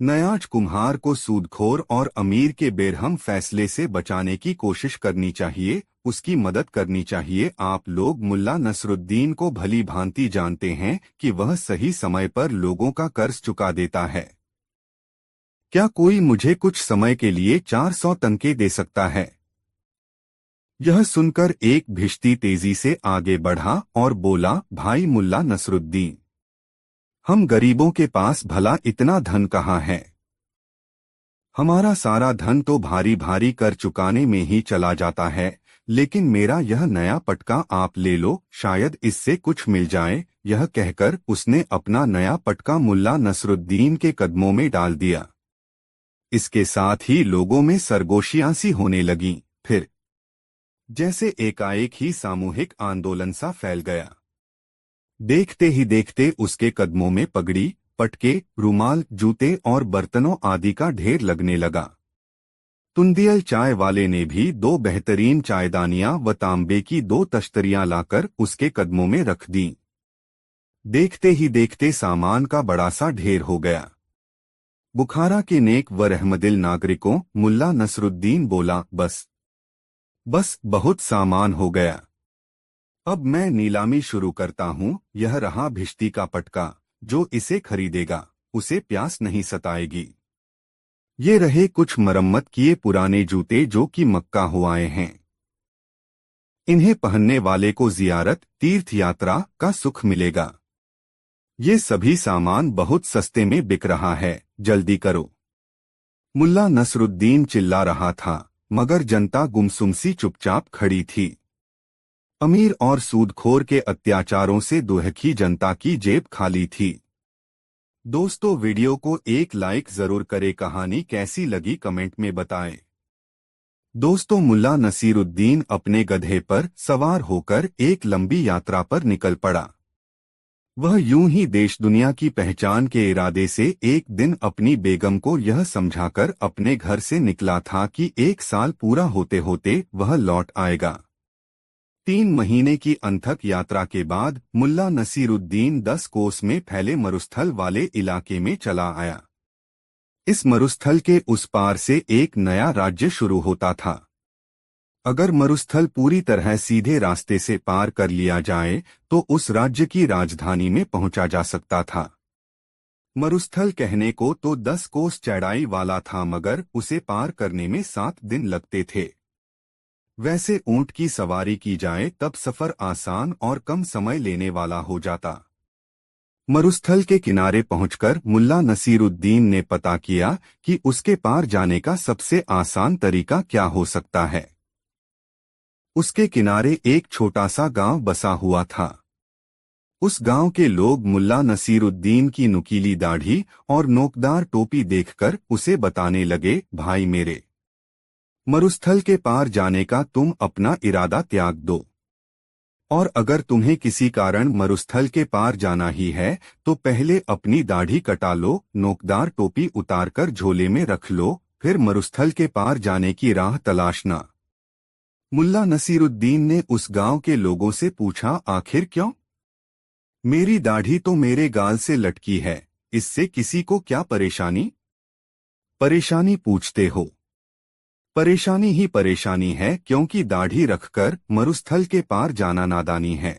नयाज कुम्हार को सूदखोर और अमीर के बेरहम फैसले से बचाने की कोशिश करनी चाहिए, उसकी मदद करनी चाहिए। आप लोग मुल्ला नसरुद्दीन को भली भांति जानते हैं कि वह सही समय पर लोगों का कर्ज चुका देता है। क्या कोई मुझे कुछ समय के लिए 400 तनके दे सकता है? यह सुनकर एक भिश्ती तेजी से आगे बढ़ा और बोला, भाई मुल्ला नसरुद्दीन, हम गरीबों के पास भला इतना धन कहाँ है? हमारा सारा धन तो भारी भारी कर चुकाने में ही चला जाता है, लेकिन मेरा यह नया पटका आप ले लो, शायद इससे कुछ मिल जाए। यह कहकर उसने अपना नया पटका मुल्ला नसरुद्दीन के कदमों में डाल दिया। इसके साथ ही लोगों में सरगोशियां सी होने लगीं। फिर जैसे एकाएक ही सामूहिक आंदोलन सा फैल गया। देखते ही देखते उसके कदमों में पगड़ी, पटके, रुमाल, जूते और बर्तनों आदि का ढेर लगने लगा। तुंदियल चाय वाले ने भी 2 बेहतरीन चायदानियां व तांबे की 2 तश्तरियां लाकर उसके कदमों में रख दी। देखते ही देखते सामान का बड़ा सा ढेर हो गया। बुखारा के नेक व रहमदिल नागरिकों, मुल्ला नसरुद्दीन बोला, बस बहुत सामान हो गया। अब मैं नीलामी शुरू करता हूँ। यह रहा भिश्ती का पटका, जो इसे खरीदेगा उसे प्यास नहीं सताएगी। ये रहे कुछ मरम्मत किए पुराने जूते जो कि मक्का हो आए हैं। इन्हें पहनने वाले को जियारत, तीर्थ यात्रा का सुख मिलेगा। ये सभी सामान बहुत सस्ते में बिक रहा है, जल्दी करो। मुल्ला नसरुद्दीन चिल्ला रहा था, मगर जनता गुमसुम सी चुपचाप खड़ी थी। अमीर और सूदखोर के अत्याचारों से दुहकी जनता की जेब खाली थी। दोस्तों, वीडियो को एक लाइक जरूर करें। कहानी कैसी लगी कमेंट में बताएं। दोस्तों, मुल्ला नसीरुद्दीन अपने गधे पर सवार होकर एक लंबी यात्रा पर निकल पड़ा। वह यूं ही देश दुनिया की पहचान के इरादे से एक दिन अपनी बेगम को यह समझाकर अपने घर से निकला था कि 1 साल पूरा होते होते वह लौट आएगा। 3 महीने की अनथक यात्रा के बाद मुल्ला नसीरुद्दीन 10 कोस में फैले मरुस्थल वाले इलाके में चला आया। इस मरुस्थल के उस पार से एक नया राज्य शुरू होता था। अगर मरुस्थल पूरी तरह सीधे रास्ते से पार कर लिया जाए तो उस राज्य की राजधानी में पहुंचा जा सकता था। मरुस्थल कहने को तो 10 कोस चौड़ाई वाला था, मगर उसे पार करने में 7 दिन लगते थे। वैसे ऊंट की सवारी की जाए तब सफर आसान और कम समय लेने वाला हो जाता। मरुस्थल के किनारे पहुंचकर मुल्ला नसीरुद्दीन ने पता किया कि उसके पार जाने का सबसे आसान तरीका क्या हो सकता है। उसके किनारे एक छोटा सा गांव बसा हुआ था। उस गांव के लोग मुल्ला नसीरुद्दीन की नुकीली दाढ़ी और नोकदार टोपी देखकर उसे बताने लगे, भाई मेरे, मरुस्थल के पार जाने का तुम अपना इरादा त्याग दो, और अगर तुम्हें किसी कारण मरुस्थल के पार जाना ही है तो पहले अपनी दाढ़ी कटा लो, नोकदार टोपी उतारकर झोले में रख लो, फिर मरुस्थल के पार जाने की राह तलाशना। मुल्ला नसीरुद्दीन ने उस गांव के लोगों से पूछा, आखिर क्यों? मेरी दाढ़ी तो मेरे गाल से लटकी है, इससे किसी को क्या परेशानी? परेशानी पूछते हो? परेशानी ही परेशानी है, क्योंकि दाढ़ी रखकर मरुस्थल के पार जाना नादानी है।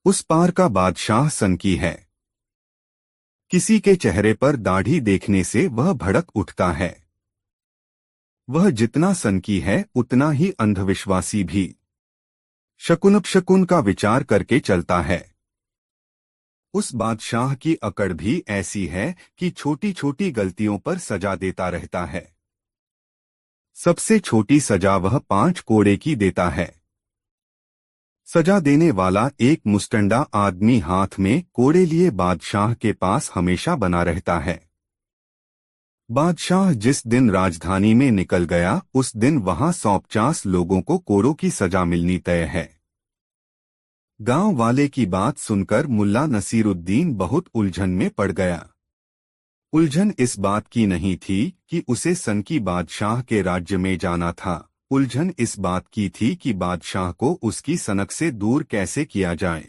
उस पार का बादशाह सनकी है। किसी के चेहरे पर दाढ़ी देखने से वह भड़क उठता है। वह जितना सनकी है उतना ही अंधविश्वासी भी। शकुन का विचार करके चलता है। उस बादशाह की अकड़ भी ऐसी है कि छोटी छोटी गलतियों पर सजा देता रहता है। सबसे छोटी सजा वह 5 कोड़े की देता है। सजा देने वाला एक मुस्टंडा आदमी हाथ में कोड़े लिए बादशाह के पास हमेशा बना रहता है। बादशाह जिस दिन राजधानी में निकल गया उस दिन वहां 150 लोगों को कोड़ों की सजा मिलनी तय है। गांव वाले की बात सुनकर मुल्ला नसीरुद्दीन बहुत उलझन में पड़ गया। उलझन इस बात की नहीं थी कि उसे सनकी बादशाह के राज्य में जाना था, उलझन इस बात की थी कि बादशाह को उसकी सनक से दूर कैसे किया जाए।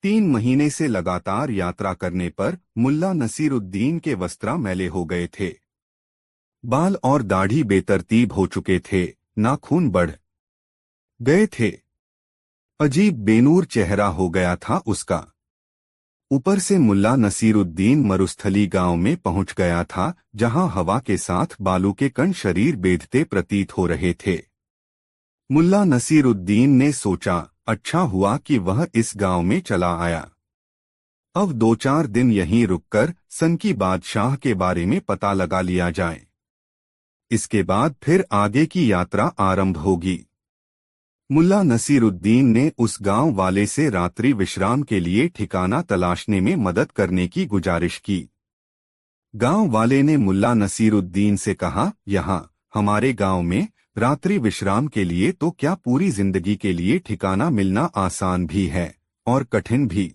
3 महीने से लगातार यात्रा करने पर मुल्ला नसीरुद्दीन के वस्त्र मैले हो गए थे। बाल और दाढ़ी बेतरतीब हो चुके थे, नाखून बढ़ गए थे। अजीब बेनूर चेहरा हो गया था उसका। ऊपर से मुल्ला नसीरुद्दीन मरुस्थली गांव में पहुंच गया था, जहां हवा के साथ बालू के कण शरीर बेधते प्रतीत हो रहे थे। मुल्ला नसीरुद्दीन ने सोचा, अच्छा हुआ कि वह इस गांव में चला आया। अब 2-4 दिन यहीं रुककर सनकी बादशाह के बारे में पता लगा लिया जाए। इसके बाद फिर आगे की यात्रा आरंभ होगी। मुल्ला नसीरुद्दीन ने उस गांव वाले से रात्रि विश्राम के लिए ठिकाना तलाशने में मदद करने की गुजारिश की। गांव वाले ने मुल्ला नसीरुद्दीन से कहा, यहाँ हमारे गांव में रात्रि विश्राम के लिए तो क्या पूरी जिंदगी के लिए ठिकाना मिलना आसान भी है और कठिन भी।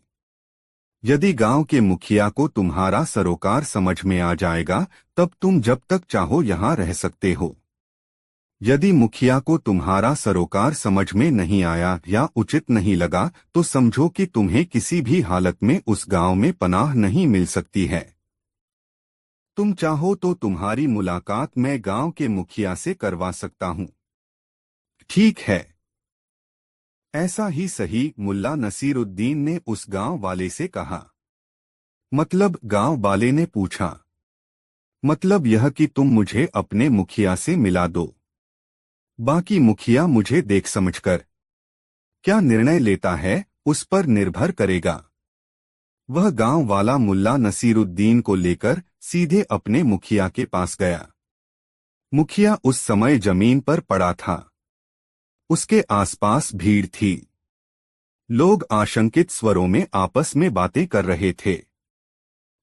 यदि गांव के मुखिया को तुम्हारा सरोकार समझ में आ जाएगा तब तुम जब तक चाहो यहाँ रह सकते हो। यदि मुखिया को तुम्हारा सरोकार समझ में नहीं आया या उचित नहीं लगा तो समझो कि तुम्हें किसी भी हालत में उस गांव में पनाह नहीं मिल सकती है। तुम चाहो तो तुम्हारी मुलाकात मैं गांव के मुखिया से करवा सकता हूं। ठीक है, ऐसा ही सही, मुल्ला नसीरुद्दीन ने उस गांव वाले से कहा। मतलब? गांव वाले ने पूछा। मतलब यह कि तुम मुझे अपने मुखिया से मिला दो। बाकी मुखिया मुझे देख समझकर क्या निर्णय लेता है उस पर निर्भर करेगा। वह गांव वाला मुल्ला नसीरुद्दीन को लेकर सीधे अपने मुखिया के पास गया। मुखिया उस समय जमीन पर पड़ा था। उसके आसपास भीड़ थी। लोग आशंकित स्वरों में आपस में बातें कर रहे थे।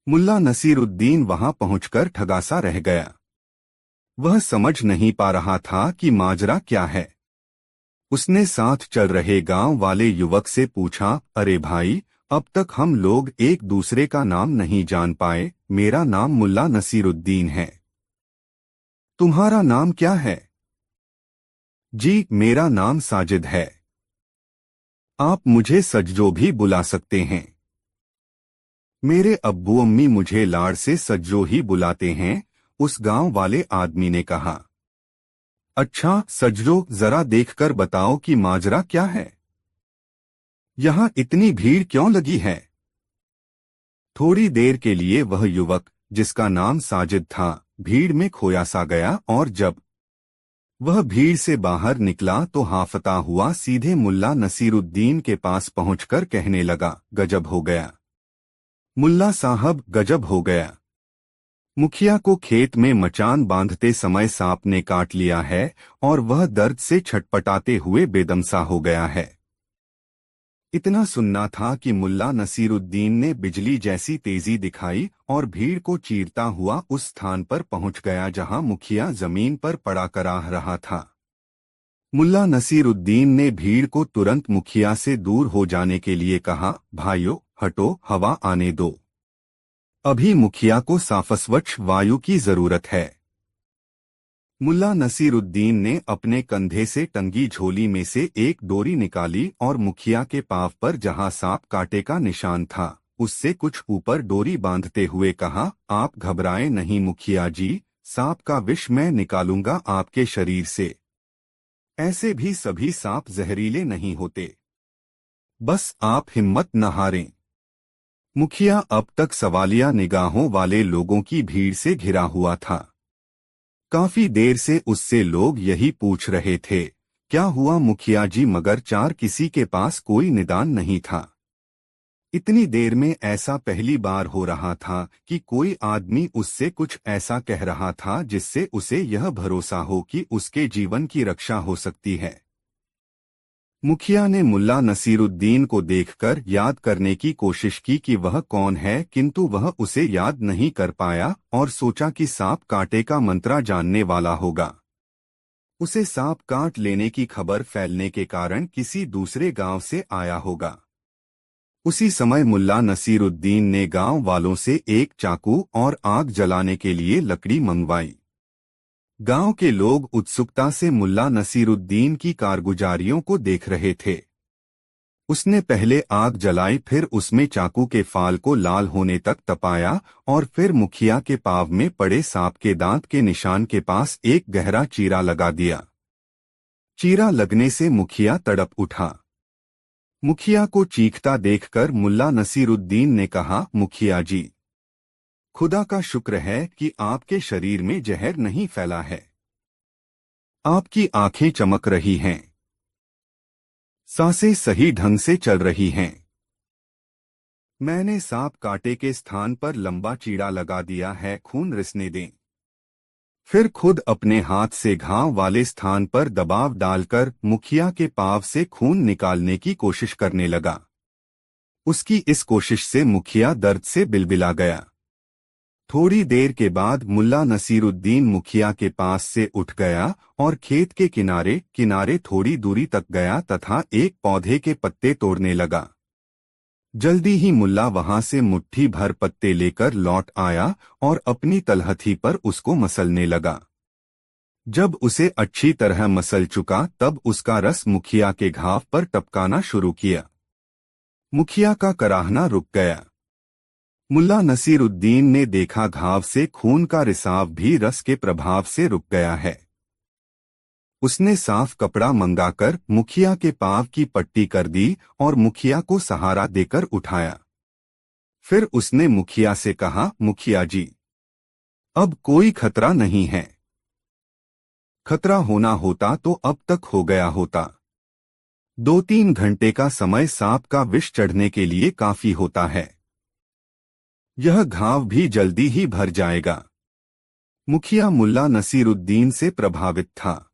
मुल्ला नसीरुद्दीन वहां पहुंचकर ठगासा रह गया। वह समझ नहीं पा रहा था कि माजरा क्या है। उसने साथ चल रहे गांव वाले युवक से पूछा, अरे भाई, अब तक हम लोग एक दूसरे का नाम नहीं जान पाए। मेरा नाम मुल्ला नसीरुद्दीन है। तुम्हारा नाम क्या है? जी, मेरा नाम साजिद है। आप मुझे सज्जो भी बुला सकते हैं। मेरे अब्बू अम्मी मुझे लाड़ से सज्जो ही बुलाते हैं, उस गांव वाले आदमी ने कहा। अच्छा सज्जो, जरा देखकर बताओ कि माजरा क्या है? यहां इतनी भीड़ क्यों लगी है? थोड़ी देर के लिए वह युवक, जिसका नाम साजिद था, भीड़ में खोया सा गया और जब वह भीड़ से बाहर निकला तो हाफता हुआ सीधे मुल्ला नसीरुद्दीन के पास पहुंचकर कहने लगा, गजब हो गया। मुल्ला साहब गजब हो गया। मुखिया को खेत में मचान बांधते समय सांप ने काट लिया है और वह दर्द से छटपटाते हुए बेदम सा हो गया है। इतना सुनना था कि मुल्ला नसीरुद्दीन ने बिजली जैसी तेजी दिखाई और भीड़ को चीरता हुआ उस स्थान पर पहुंच गया जहां मुखिया जमीन पर पड़ा कराह रहा था। मुल्ला नसीरुद्दीन ने भीड़ को तुरंत मुखिया से दूर हो जाने के लिए कहा, भाइयों हटो, हवा आने दो। अभी मुखिया को साफस्वच्छ वायु की जरूरत है। मुल्ला नसीरुद्दीन ने अपने कंधे से टंगी झोली में से एक डोरी निकाली और मुखिया के पांव पर जहां सांप कांटे का निशान था उससे कुछ ऊपर डोरी बांधते हुए कहा, आप घबराएं नहीं मुखिया जी, सांप का विष मैं निकालूंगा आपके शरीर से। ऐसे भी सभी सांप जहरीले नहीं होते, बस आप हिम्मत न हारें। मुखिया अब तक सवालिया निगाहों वाले लोगों की भीड़ से घिरा हुआ था। काफी देर से उससे लोग यही पूछ रहे थे, क्या हुआ मुखिया जी, मगर चार किसी के पास कोई निदान नहीं था। इतनी देर में ऐसा पहली बार हो रहा था कि कोई आदमी उससे कुछ ऐसा कह रहा था जिससे उसे यह भरोसा हो कि उसके जीवन की रक्षा हो सकती है। मुखिया ने मुल्ला नसीरुद्दीन को देखकर याद करने की कोशिश की कि वह कौन है, किंतु वह उसे याद नहीं कर पाया और सोचा कि सांप कांटे का मंत्रा जानने वाला होगा। उसे सांप काट लेने की खबर फैलने के कारण किसी दूसरे गांव से आया होगा। उसी समय मुल्ला नसीरुद्दीन ने गांव वालों से एक चाकू और आग जलाने के लिए लकड़ी मंगवाई। गांव के लोग उत्सुकता से मुल्ला नसीरुद्दीन की कारगुजारियों को देख रहे थे। उसने पहले आग जलाई, फिर उसमें चाकू के फाल को लाल होने तक तपाया और फिर मुखिया के पांव में पड़े सांप के दांत के निशान के पास एक गहरा चीरा लगा दिया। चीरा लगने से मुखिया तड़प उठा। मुखिया को चीखता देखकर मुल्ला नसीरुद्दीन ने कहा, मुखिया जी, खुदा का शुक्र है कि आपके शरीर में जहर नहीं फैला है। आपकी आंखें चमक रही हैं, सांसें सही ढंग से चल रही हैं। मैंने सांप कांटे के स्थान पर लंबा चीरा लगा दिया है, खून रिसने दें। फिर खुद अपने हाथ से घाव वाले स्थान पर दबाव डालकर मुखिया के पांव से खून निकालने की कोशिश करने लगा। उसकी इस कोशिश से मुखिया दर्द से बिलबिला गया। थोड़ी देर के बाद मुल्ला नसीरुद्दीन मुखिया के पास से उठ गया और खेत के किनारे किनारे थोड़ी दूरी तक गया तथा एक पौधे के पत्ते तोड़ने लगा। जल्दी ही मुल्ला वहां से मुट्ठी भर पत्ते लेकर लौट आया और अपनी तलहथी पर उसको मसलने लगा। जब उसे अच्छी तरह मसल चुका तब उसका रस मुखिया के घाव पर टपकाना शुरू किया। मुखिया का कराहना रुक गया। मुल्ला नसीरुद्दीन ने देखा घाव से खून का रिसाव भी रस के प्रभाव से रुक गया है। उसने साफ कपड़ा मंगाकर मुखिया के पांव की पट्टी कर दी और मुखिया को सहारा देकर उठाया। फिर उसने मुखिया से कहा, मुखिया जी, अब कोई खतरा नहीं है। खतरा होना होता तो अब तक हो गया होता। 2-3 घंटे का समय सांप का विष चढ़ने के लिए काफी होता है। यह घाव भी जल्दी ही भर जाएगा। मुखिया मुल्ला नसीरुद्दीन से प्रभावित था।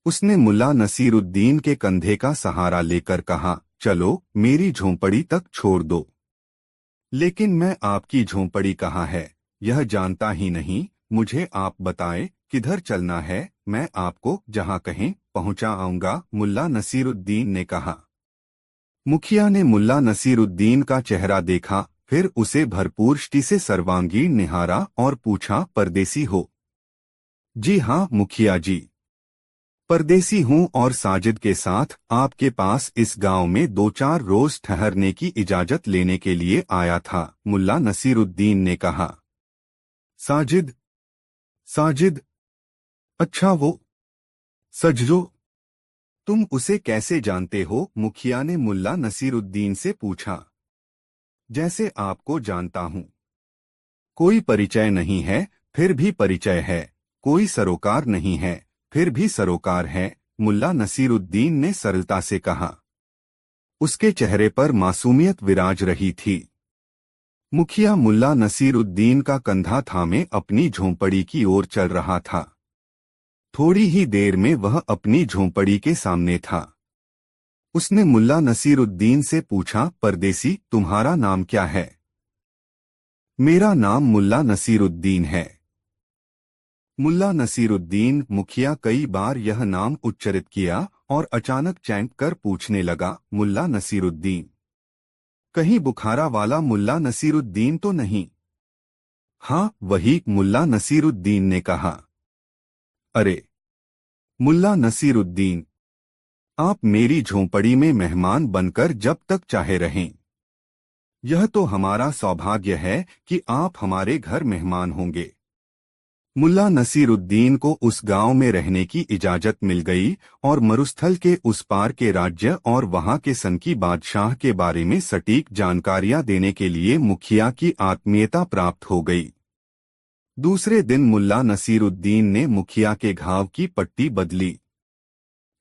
उसने मुल्ला नसीरुद्दीन के कंधे का सहारा लेकर कहा, चलो मेरी झोंपड़ी तक छोड़ दो। लेकिन मैं आपकी झोंपड़ी कहाँ है यह जानता ही नहीं, मुझे आप बताएं किधर चलना है, मैं आपको जहां कहें पहुंचा आऊंगा, मुल्ला नसीरुद्दीन ने कहा। मुखिया ने मुल्ला नसीरुद्दीन का चेहरा देखा, फिर उसे भरपूर दृष्टि से सर्वांगीण निहारा और पूछा, परदेसी हो? जी हाँ मुखिया जी, परदेसी हूँ और साजिद के साथ आपके पास इस गांव में 2-4 रोज ठहरने की इजाजत लेने के लिए आया था, मुल्ला नसीरुद्दीन ने कहा। साजिद? साजिद? अच्छा वो सजजो? तुम उसे कैसे जानते हो? मुखिया ने मुल्ला नसीरुद्दीन से पूछा। जैसे आपको जानता हूँ। कोई परिचय नहीं है, फिर भी परिचय है। कोई सरोकार नहीं है, फिर भी सरोकार है, मुल्ला नसीरुद्दीन ने सरलता से कहा। उसके चेहरे पर मासूमियत विराज रही थी। मुखिया मुल्ला नसीरुद्दीन का कंधा थामे अपनी झोंपड़ी की ओर चल रहा था। थोड़ी ही देर में वह अपनी झोंपड़ी के सामने था। उसने मुल्ला नसीरुद्दीन से पूछा, परदेसी, तुम्हारा नाम क्या है? मेरा नाम मुल्ला नसीरुद्दीन है। मुल्ला नसीरुद्दीन मुखिया कई बार यह नाम उच्चरित किया और अचानक चैंक कर पूछने लगा, मुल्ला नसीरुद्दीन? कहीं बुखारा वाला मुल्ला नसीरुद्दीन तो नहीं? हाँ, वही, मुल्ला नसीरुद्दीन ने कहा। अरे मुल्ला नसीरुद्दीन, आप मेरी झोंपड़ी में मेहमान बनकर जब तक चाहे रहें। यह तो हमारा सौभाग्य है कि आप हमारे घर मेहमान होंगे। मुल्ला नसीरुद्दीन को उस गांव में रहने की इजाजत मिल गई और मरुस्थल के उस पार के राज्य और वहां के सनकी बादशाह के बारे में सटीक जानकारियां देने के लिए मुखिया की आत्मीयता प्राप्त हो गई। दूसरे दिन मुल्ला नसीरुद्दीन ने मुखिया के घाव की पट्टी बदली।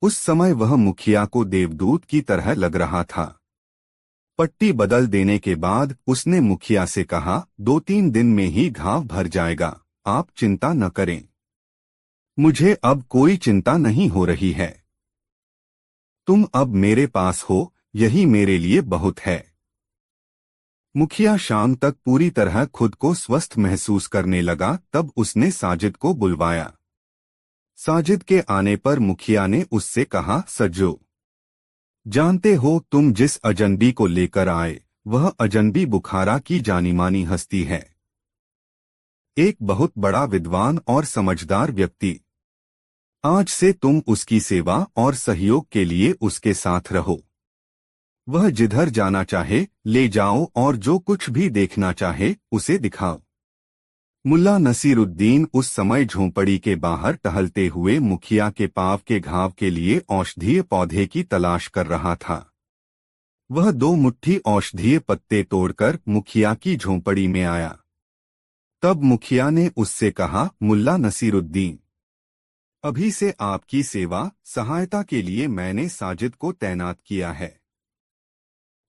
उस समय वह मुखिया को देवदूत की तरह लग रहा था। पट्टी बदल देने के बाद उसने मुखिया से कहा, 2-3 दिन में ही घाव भर जाएगा, आप चिंता न करें। मुझे अब कोई चिंता नहीं हो रही है। तुम अब मेरे पास हो, यही मेरे लिए बहुत है। मुखिया शाम तक पूरी तरह खुद को स्वस्थ महसूस करने लगा। तब उसने साजिद को बुलवाया। साजिद के आने पर मुखिया ने उससे कहा, सज्जो, जानते हो तुम जिस अजनबी को लेकर आए, वह अजनबी बुखारा की जानीमानी हस्ती है। एक बहुत बड़ा विद्वान और समझदार व्यक्ति। आज से तुम उसकी सेवा और सहयोग के लिए उसके साथ रहो। वह जिधर जाना चाहे ले जाओ और जो कुछ भी देखना चाहे उसे दिखाओ। मुल्ला नसीरुद्दीन उस समय झोंपड़ी के बाहर टहलते हुए मुखिया के पांव के घाव के लिए औषधीय पौधे की तलाश कर रहा था। वह 2 मुट्ठी औषधीय पत्ते तोड़कर मुखिया की झोंपड़ी में आया। तब मुखिया ने उससे कहा, मुल्ला नसीरुद्दीन, अभी से आपकी सेवा सहायता के लिए मैंने साजिद को तैनात किया है।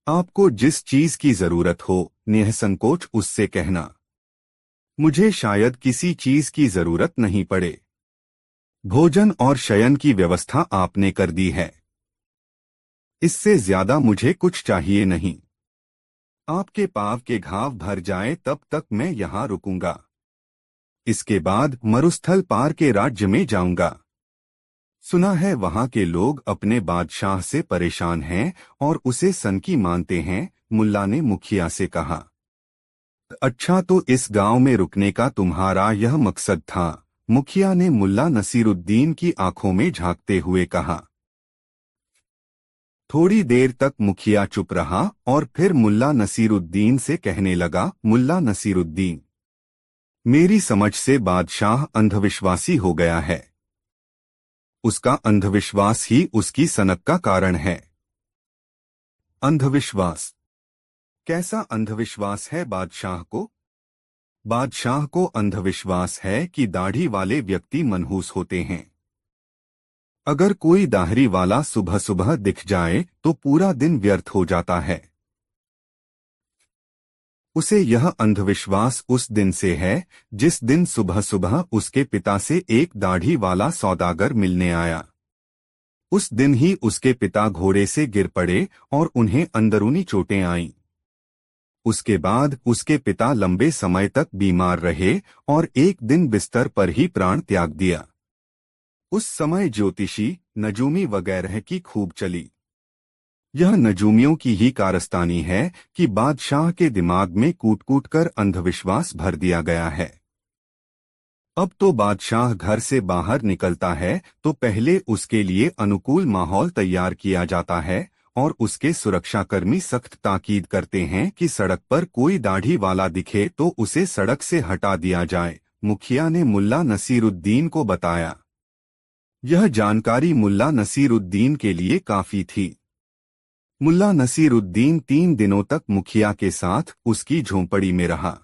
आपको जिस चीज की जरूरत हो निःसंकोच उससे कहना। मुझे शायद किसी चीज की जरूरत नहीं पड़े। भोजन और शयन की व्यवस्था आपने कर दी है। इससे ज्यादा मुझे कुछ चाहिए नहीं। आपके पांव के घाव भर जाएं तब तक मैं यहाँ रुकूंगा। इसके बाद मरुस्थल पार के राज्य में जाऊंगा। सुना है वहां के लोग अपने बादशाह से परेशान हैं और उसे सनकी मानते हैं। मुल्ला ने मुखिया से कहा, अच्छा, तो इस गांव में रुकने का तुम्हारा यह मकसद था? मुखिया ने मुल्ला नसीरुद्दीन की आंखों में झांकते हुए कहा। थोड़ी देर तक मुखिया चुप रहा और फिर मुल्ला नसीरुद्दीन से कहने लगा, मुल्ला नसीरुद्दीन, मेरी समझ से बादशाह अंधविश्वासी हो गया है। उसका अंधविश्वास ही उसकी सनक का कारण है। अंधविश्वास? कैसा अंधविश्वास है बादशाह को? बादशाह को अंधविश्वास है कि दाढ़ी वाले व्यक्ति मनहूस होते हैं। अगर कोई दाढ़ी वाला सुबह सुबह दिख जाए तो पूरा दिन व्यर्थ हो जाता है। उसे यह अंधविश्वास उस दिन से है जिस दिन सुबह सुबह उसके पिता से एक दाढ़ी वाला सौदागर मिलने आया। उस दिन ही उसके पिता घोड़े से गिर पड़े और उन्हें अंदरूनी चोटें आईं। उसके बाद उसके पिता लंबे समय तक बीमार रहे और एक दिन बिस्तर पर ही प्राण त्याग दिया। उस समय ज्योतिषी, नजूमी वगैरह की खूब चली। यह नजूमियों की ही कारस्तानी है कि बादशाह के दिमाग में कूट कूट कर अंधविश्वास भर दिया गया है। अब तो बादशाह घर से बाहर निकलता है तो पहले उसके लिए अनुकूल माहौल तैयार किया जाता है और उसके सुरक्षाकर्मी सख्त ताकीद करते हैं कि सड़क पर कोई दाढ़ी वाला दिखे तो उसे सड़क से हटा दिया जाए। मुखिया ने मुल्ला नसीरुद्दीन को बताया। यह जानकारी मुल्ला नसीरुद्दीन के लिए काफी थी। मुल्ला नसीरुद्दीन 3 दिनों तक मुखिया के साथ उसकी झोंपड़ी में रहा।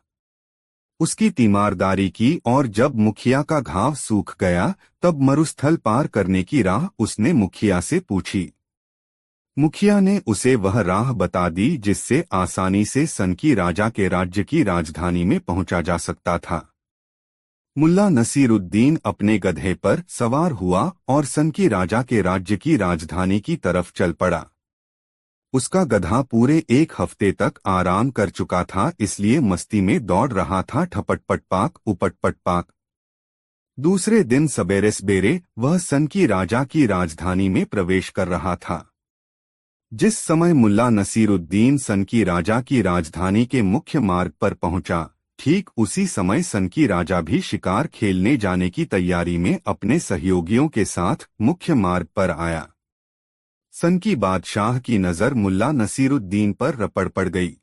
उसकी तीमारदारी की और जब मुखिया का घाव सूख गया तब मरुस्थल पार करने की राह उसने मुखिया से पूछी। मुखिया ने उसे वह राह बता दी जिससे आसानी से सनकी राजा के राज्य की राजधानी में पहुंचा जा सकता था। मुल्ला नसीरुद्दीन अपने गधे पर सवार हुआ और सनकी राजा के राज्य की राजधानी की तरफ चल पड़ा। उसका गधा पूरे एक हफ्ते तक आराम कर चुका था, इसलिए मस्ती में दौड़ रहा था, ठपटपटपाक उपटपटपाक। दूसरे दिन सवेरे सवेरे वह सनकी राजा की राजधानी में प्रवेश कर रहा था। जिस समय मुल्ला नसीरुद्दीन सनकी राजा की राजधानी के मुख्य मार्ग पर पहुंचा, ठीक उसी समय सनकी राजा भी शिकार खेलने जाने की तैयारी में अपने सहयोगियों के साथ मुख्य मार्ग पर आया। सनकी बादशाह की नजर मुल्ला नसीरुद्दीन पर रपड़ पड़ गई।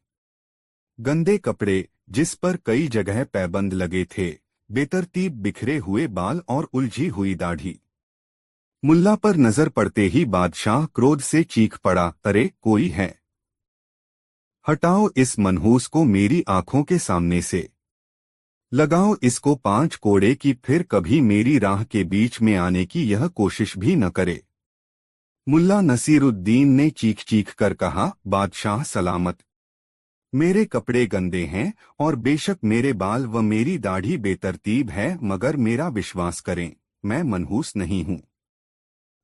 गंदे कपड़े, जिस पर कई जगह पैबंद लगे थे, बेतरतीब बिखरे हुए बाल और उलझी हुई दाढ़ी। मुल्ला पर नजर पड़ते ही बादशाह क्रोध से चीख पड़ा, अरे कोई है, हटाओ इस मनहूस को मेरी आंखों के सामने से, लगाओ इसको 5 कोड़े की, फिर कभी मेरी राह के बीच में आने की यह कोशिश भी न करे। मुल्ला नसीरुद्दीन ने चीख चीख कर कहा, बादशाह सलामत, मेरे कपड़े गंदे हैं और बेशक मेरे बाल व मेरी दाढ़ी बेतरतीब है, मगर मेरा विश्वास करें, मैं मनहूस नहीं हूँ।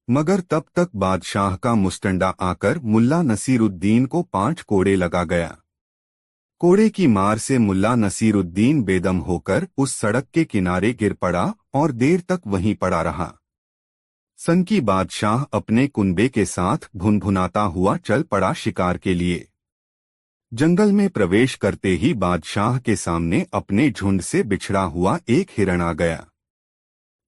मगर तब तक बादशाह का मुस्टंडा आकर मुल्ला नसीरुद्दीन को 5 कोड़े लगा गया। कोड़े की मार से मुल्ला नसीरुद्दीन बेदम होकर उस सड़क के किनारे गिर पड़ा और देर तक वहीं पड़ा रहा। सनकी बादशाह अपने कुनबे के साथ भुनभुनाता हुआ चल पड़ा शिकार के लिए। जंगल में प्रवेश करते ही बादशाह के सामने अपने झुंड से बिछड़ा हुआ एक हिरण आ गया।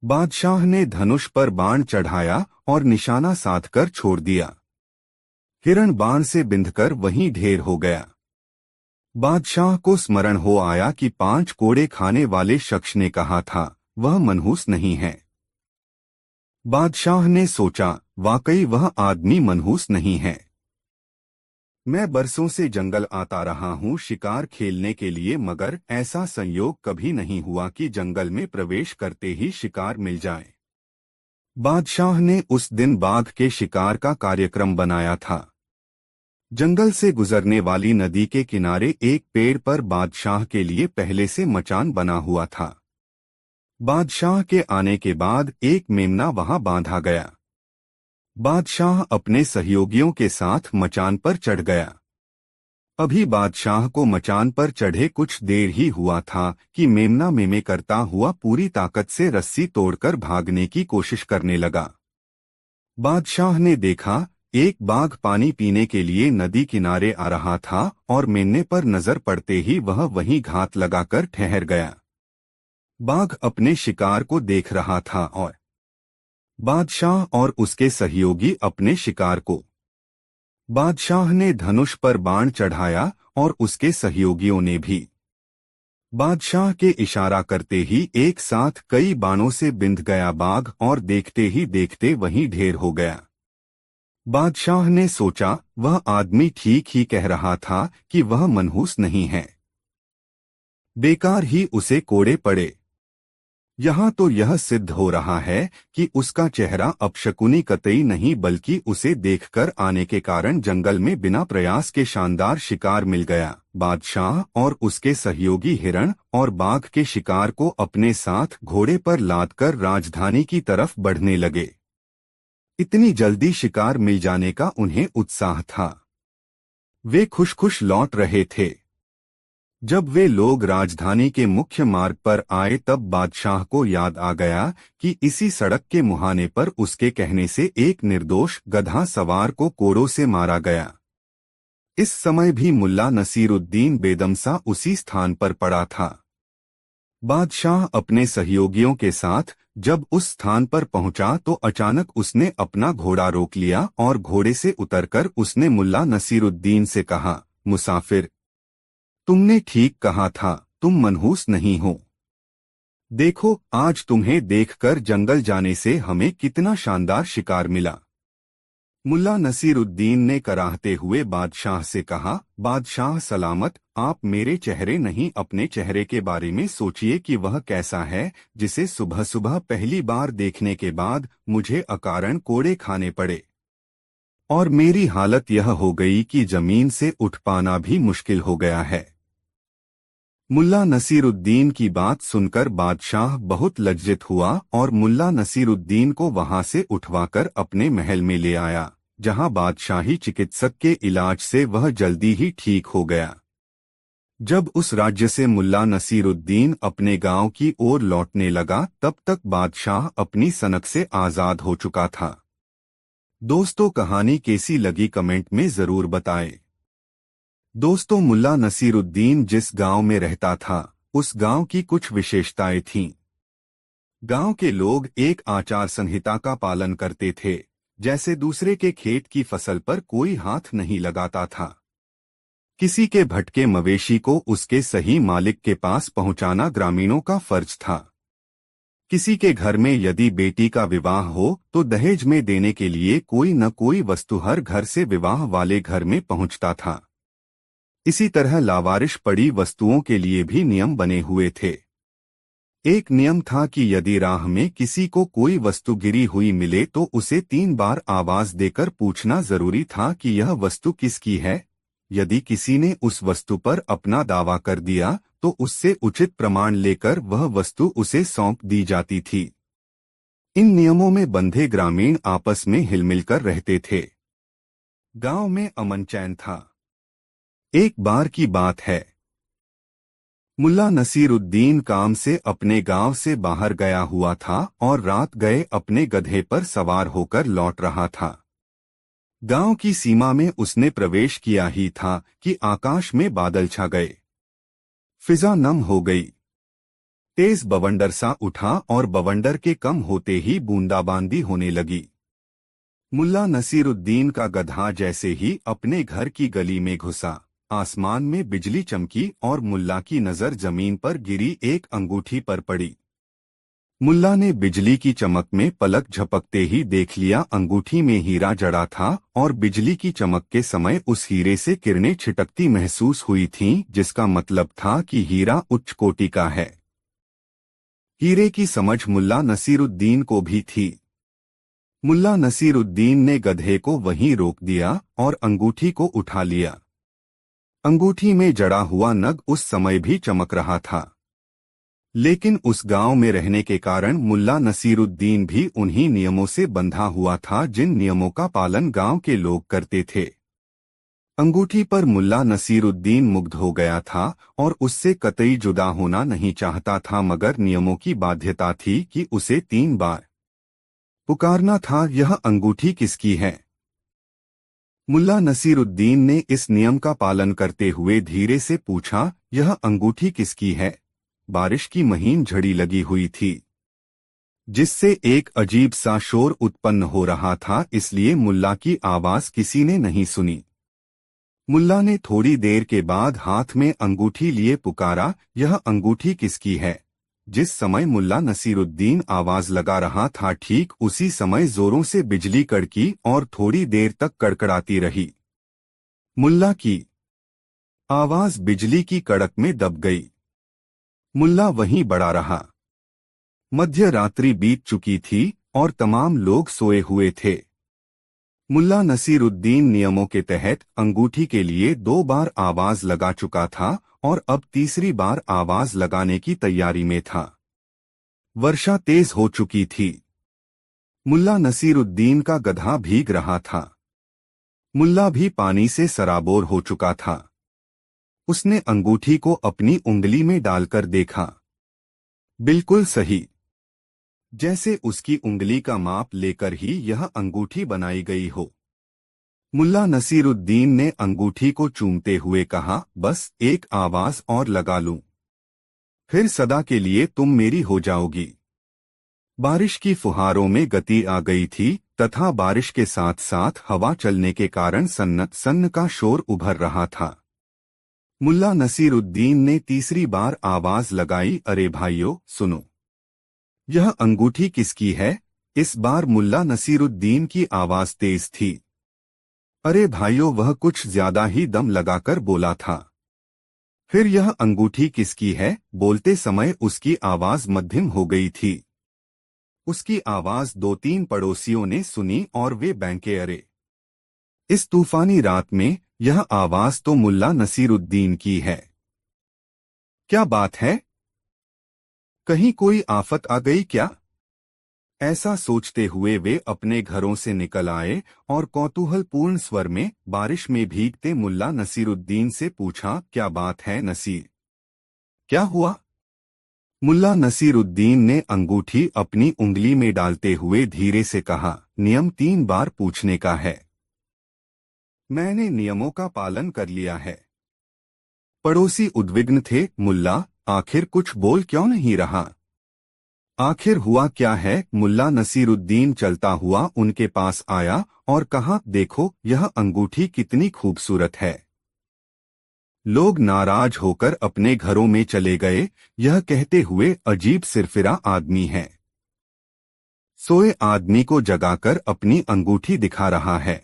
बादशाह ने धनुष पर बाण चढ़ाया और निशाना साधकर छोड़ दिया। हिरण बाण से बिंधकर वहीं ढेर हो गया। बादशाह को स्मरण हो आया कि 5 कोड़े खाने वाले शख्स ने कहा था, वह मनहूस नहीं है। बादशाह ने सोचा, वाकई वह आदमी मनहूस नहीं है। मैं बरसों से जंगल आता रहा हूँ शिकार खेलने के लिए, मगर ऐसा संयोग कभी नहीं हुआ कि जंगल में प्रवेश करते ही शिकार मिल जाए। बादशाह ने उस दिन बाघ के शिकार का कार्यक्रम बनाया था। जंगल से गुजरने वाली नदी के किनारे एक पेड़ पर बादशाह के लिए पहले से मचान बना हुआ था। बादशाह के आने के बाद एक मेमना वहां बांधा गया। बादशाह अपने सहयोगियों के साथ मचान पर चढ़ गया। अभी बादशाह को मचान पर चढ़े कुछ देर ही हुआ था कि मेमना मेमे करता हुआ पूरी ताकत से रस्सी तोड़कर भागने की कोशिश करने लगा। बादशाह ने देखा, एक बाघ पानी पीने के लिए नदी किनारे आ रहा था और मेमने पर नजर पड़ते ही वह वहीं घात लगाकर ठहर गया। बाघ अपने शिकार को देख रहा था और बादशाह और उसके सहयोगी अपने शिकार को। बादशाह ने धनुष पर बाण चढ़ाया और उसके सहयोगियों ने भी। बादशाह के इशारा करते ही एक साथ कई बाणों से बिंध गया बाघ और देखते ही देखते वहीं ढेर हो गया। बादशाह ने सोचा, वह आदमी ठीक ही कह रहा था कि वह मनहूस नहीं है। बेकार ही उसे कोड़े पड़े। यहाँ तो यह सिद्ध हो रहा है कि उसका चेहरा अपशकुनी कतई नहीं, बल्कि उसे देखकर आने के कारण जंगल में बिना प्रयास के शानदार शिकार मिल गया। बादशाह और उसके सहयोगी हिरण और बाघ के शिकार को अपने साथ घोड़े पर लादकर राजधानी की तरफ बढ़ने लगे। इतनी जल्दी शिकार मिल जाने का उन्हें उत्साह था। वे खुश खुश लौट रहे थे। जब वे लोग राजधानी के मुख्य मार्ग पर आए तब बादशाह को याद आ गया कि इसी सड़क के मुहाने पर उसके कहने से एक निर्दोष गधा सवार को कोड़ों से मारा गया। इस समय भी मुल्ला नसीरुद्दीन बेदमसा उसी स्थान पर पड़ा था। बादशाह अपने सहयोगियों के साथ जब उस स्थान पर पहुंचा तो अचानक उसने अपना घोड़ा रोक लिया और घोड़े से उतरकर उसने मुल्ला नसीरुद्दीन से कहा, मुसाफिर, तुमने ठीक कहा था, तुम मनहूस नहीं हो। देखो, आज तुम्हें देखकर जंगल जाने से हमें कितना शानदार शिकार मिला। मुल्ला नसीरुद्दीन ने कराहते हुए बादशाह से कहा, बादशाह सलामत, आप मेरे चेहरे नहीं अपने चेहरे के बारे में सोचिए कि वह कैसा है जिसे सुबह सुबह पहली बार देखने के बाद मुझे अकारण कोड़े खाने पड़े। और मेरी हालत यह हो गई कि जमीन से उठ पाना भी मुश्किल हो गया है। मुल्ला नसीरुद्दीन की बात सुनकर बादशाह बहुत लज्जित हुआ और मुल्ला नसीरुद्दीन को वहां से उठवाकर अपने महल में ले आया, जहां बादशाही चिकित्सक के इलाज से वह जल्दी ही ठीक हो गया। जब उस राज्य से मुल्ला नसीरुद्दीन अपने गांव की ओर लौटने लगा, तब तक बादशाह अपनी सनक से आजाद हो चुका था। दोस्तों, कहानी कैसी लगी कमेंट में जरूर बताएं। दोस्तों, मुल्ला नसीरुद्दीन जिस गांव में रहता था, उस गांव की कुछ विशेषताएं थीं। गांव के लोग एक आचार संहिता का पालन करते थे, जैसे दूसरे के खेत की फसल पर कोई हाथ नहीं लगाता था। किसी के भटके मवेशी को उसके सही मालिक के पास पहुंचाना ग्रामीणों का फर्ज था। किसी के घर में यदि बेटी का विवाह हो तो दहेज में देने के लिए कोई न कोई वस्तु हर घर से विवाह वाले घर में पहुंचता था। इसी तरह लावारिश पड़ी वस्तुओं के लिए भी नियम बने हुए थे। एक नियम था कि यदि राह में किसी को कोई वस्तु गिरी हुई मिले तो उसे 3 बार आवाज देकर पूछना जरूरी था कि यह वस्तु किसकी है। यदि किसी ने उस वस्तु पर अपना दावा कर दिया तो उससे उचित प्रमाण लेकर वह वस्तु उसे सौंप दी जाती थी। इन नियमों में बंधे ग्रामीण आपस में हिलमिलकर रहते थे। गांव में अमन चैन था। एक बार की बात है, मुल्ला नसीरुद्दीन काम से अपने गांव से बाहर गया हुआ था और रात गए अपने गधे पर सवार होकर लौट रहा था। गांव की सीमा में उसने प्रवेश किया ही था कि आकाश में बादल छा गए। फिजा नम हो गई। तेज बवंडर सा उठा और बवंडर के कम होते ही बूंदाबांदी होने लगी। मुल्ला नसीरुद्दीन का गधा जैसे ही अपने घर की गली में घुसा, आसमान में बिजली चमकी और मुल्ला की नजर जमीन पर गिरी एक अंगूठी पर पड़ी। मुल्ला ने बिजली की चमक में पलक झपकते ही देख लिया अंगूठी में हीरा जड़ा था और बिजली की चमक के समय उस हीरे से किरणें छिटकती महसूस हुई थीं, जिसका मतलब था कि हीरा उच्च कोटि का है। हीरे की समझ मुल्ला नसीरुद्दीन को भी थी। मुल्ला नसीरुद्दीन ने गधे को वहीं रोक दिया और अंगूठी को उठा लिया। अंगूठी में जड़ा हुआ नग उस समय भी चमक रहा था। लेकिन उस गांव में रहने के कारण मुल्ला नसीरुद्दीन भी उन्हीं नियमों से बंधा हुआ था जिन नियमों का पालन गांव के लोग करते थे। अंगूठी पर मुल्ला नसीरुद्दीन मुग्ध हो गया था और उससे कतई जुदा होना नहीं चाहता था, मगर नियमों की बाध्यता थी कि उसे 3 बार पुकारना था, यह अंगूठी किसकी है। मुल्ला नसीरुद्दीन ने इस नियम का पालन करते हुए धीरे से पूछा, यह अंगूठी किसकी है। बारिश की महीन झड़ी लगी हुई थी, जिससे एक अजीब सा शोर उत्पन्न हो रहा था, इसलिए मुल्ला की आवाज किसी ने नहीं सुनी। मुल्ला ने थोड़ी देर के बाद हाथ में अंगूठी लिए पुकारा, यह अंगूठी किसकी है। जिस समय मुल्ला नसीरुद्दीन आवाज लगा रहा था, ठीक उसी समय जोरों से बिजली कड़की और थोड़ी देर तक कड़कड़ाती रही। मुल्ला की आवाज बिजली की कड़क में दब गई। मुल्ला वहीं बड़ा रहा। मध्य रात्रि बीत चुकी थी और तमाम लोग सोए हुए थे। मुल्ला नसीरुद्दीन नियमों के तहत अंगूठी के लिए 2 बार आवाज लगा चुका था और अब तीसरी बार आवाज लगाने की तैयारी में था। वर्षा तेज हो चुकी थी। मुल्ला नसीरुद्दीन का गधा भीग रहा था। मुल्ला भी पानी से सराबोर हो चुका था। उसने अंगूठी को अपनी उंगली में डालकर देखा। बिल्कुल सही, जैसे उसकी उंगली का माप लेकर ही यह अंगूठी बनाई गई हो। मुल्ला नसीरुद्दीन ने अंगूठी को चूमते हुए कहा, बस एक आवाज और लगा लूं, फिर सदा के लिए तुम मेरी हो जाओगी। बारिश की फुहारों में गति आ गई थी तथा बारिश के साथ साथ हवा चलने के कारण सन्न सन्न का शोर उभर रहा था। मुल्ला नसीरुद्दीन ने तीसरी बार आवाज लगाई, अरे भाइयों सुनो, यह अंगूठी किसकी है। इस बार मुल्ला नसीरुद्दीन की आवाज तेज थी। अरे भाइयों, वह कुछ ज्यादा ही दम लगाकर बोला था। फिर यह अंगूठी किसकी है, बोलते समय उसकी आवाज मध्यम हो गई थी। उसकी आवाज 2-3 पड़ोसियों ने सुनी और वे बैंके, अरे इस तूफानी रात में यह आवाज तो मुल्ला नसीरुद्दीन की है। क्या बात है? कहीं कोई आफत आ गई क्या? ऐसा सोचते हुए वे अपने घरों से निकल आए और कौतूहलपूर्ण स्वर में बारिश में भीगते मुल्ला नसीरुद्दीन से पूछा, क्या बात है नसीर? क्या हुआ? मुल्ला नसीरुद्दीन ने अंगूठी अपनी उंगली में डालते हुए धीरे से कहा, नियम 3 बार पूछने का है। मैंने नियमों का पालन कर लिया है। पड़ोसी उद्विग्न थे, मुल्ला आखिर कुछ बोल क्यों नहीं रहा? आखिर हुआ क्या है? मुल्ला नसीरुद्दीन चलता हुआ उनके पास आया और कहा, देखो यह अंगूठी कितनी खूबसूरत है। लोग नाराज होकर अपने घरों में चले गए, यह कहते हुए अजीब सिरफिरा आदमी है। सोए आदमी को जगाकर अपनी अंगूठी दिखा रहा है।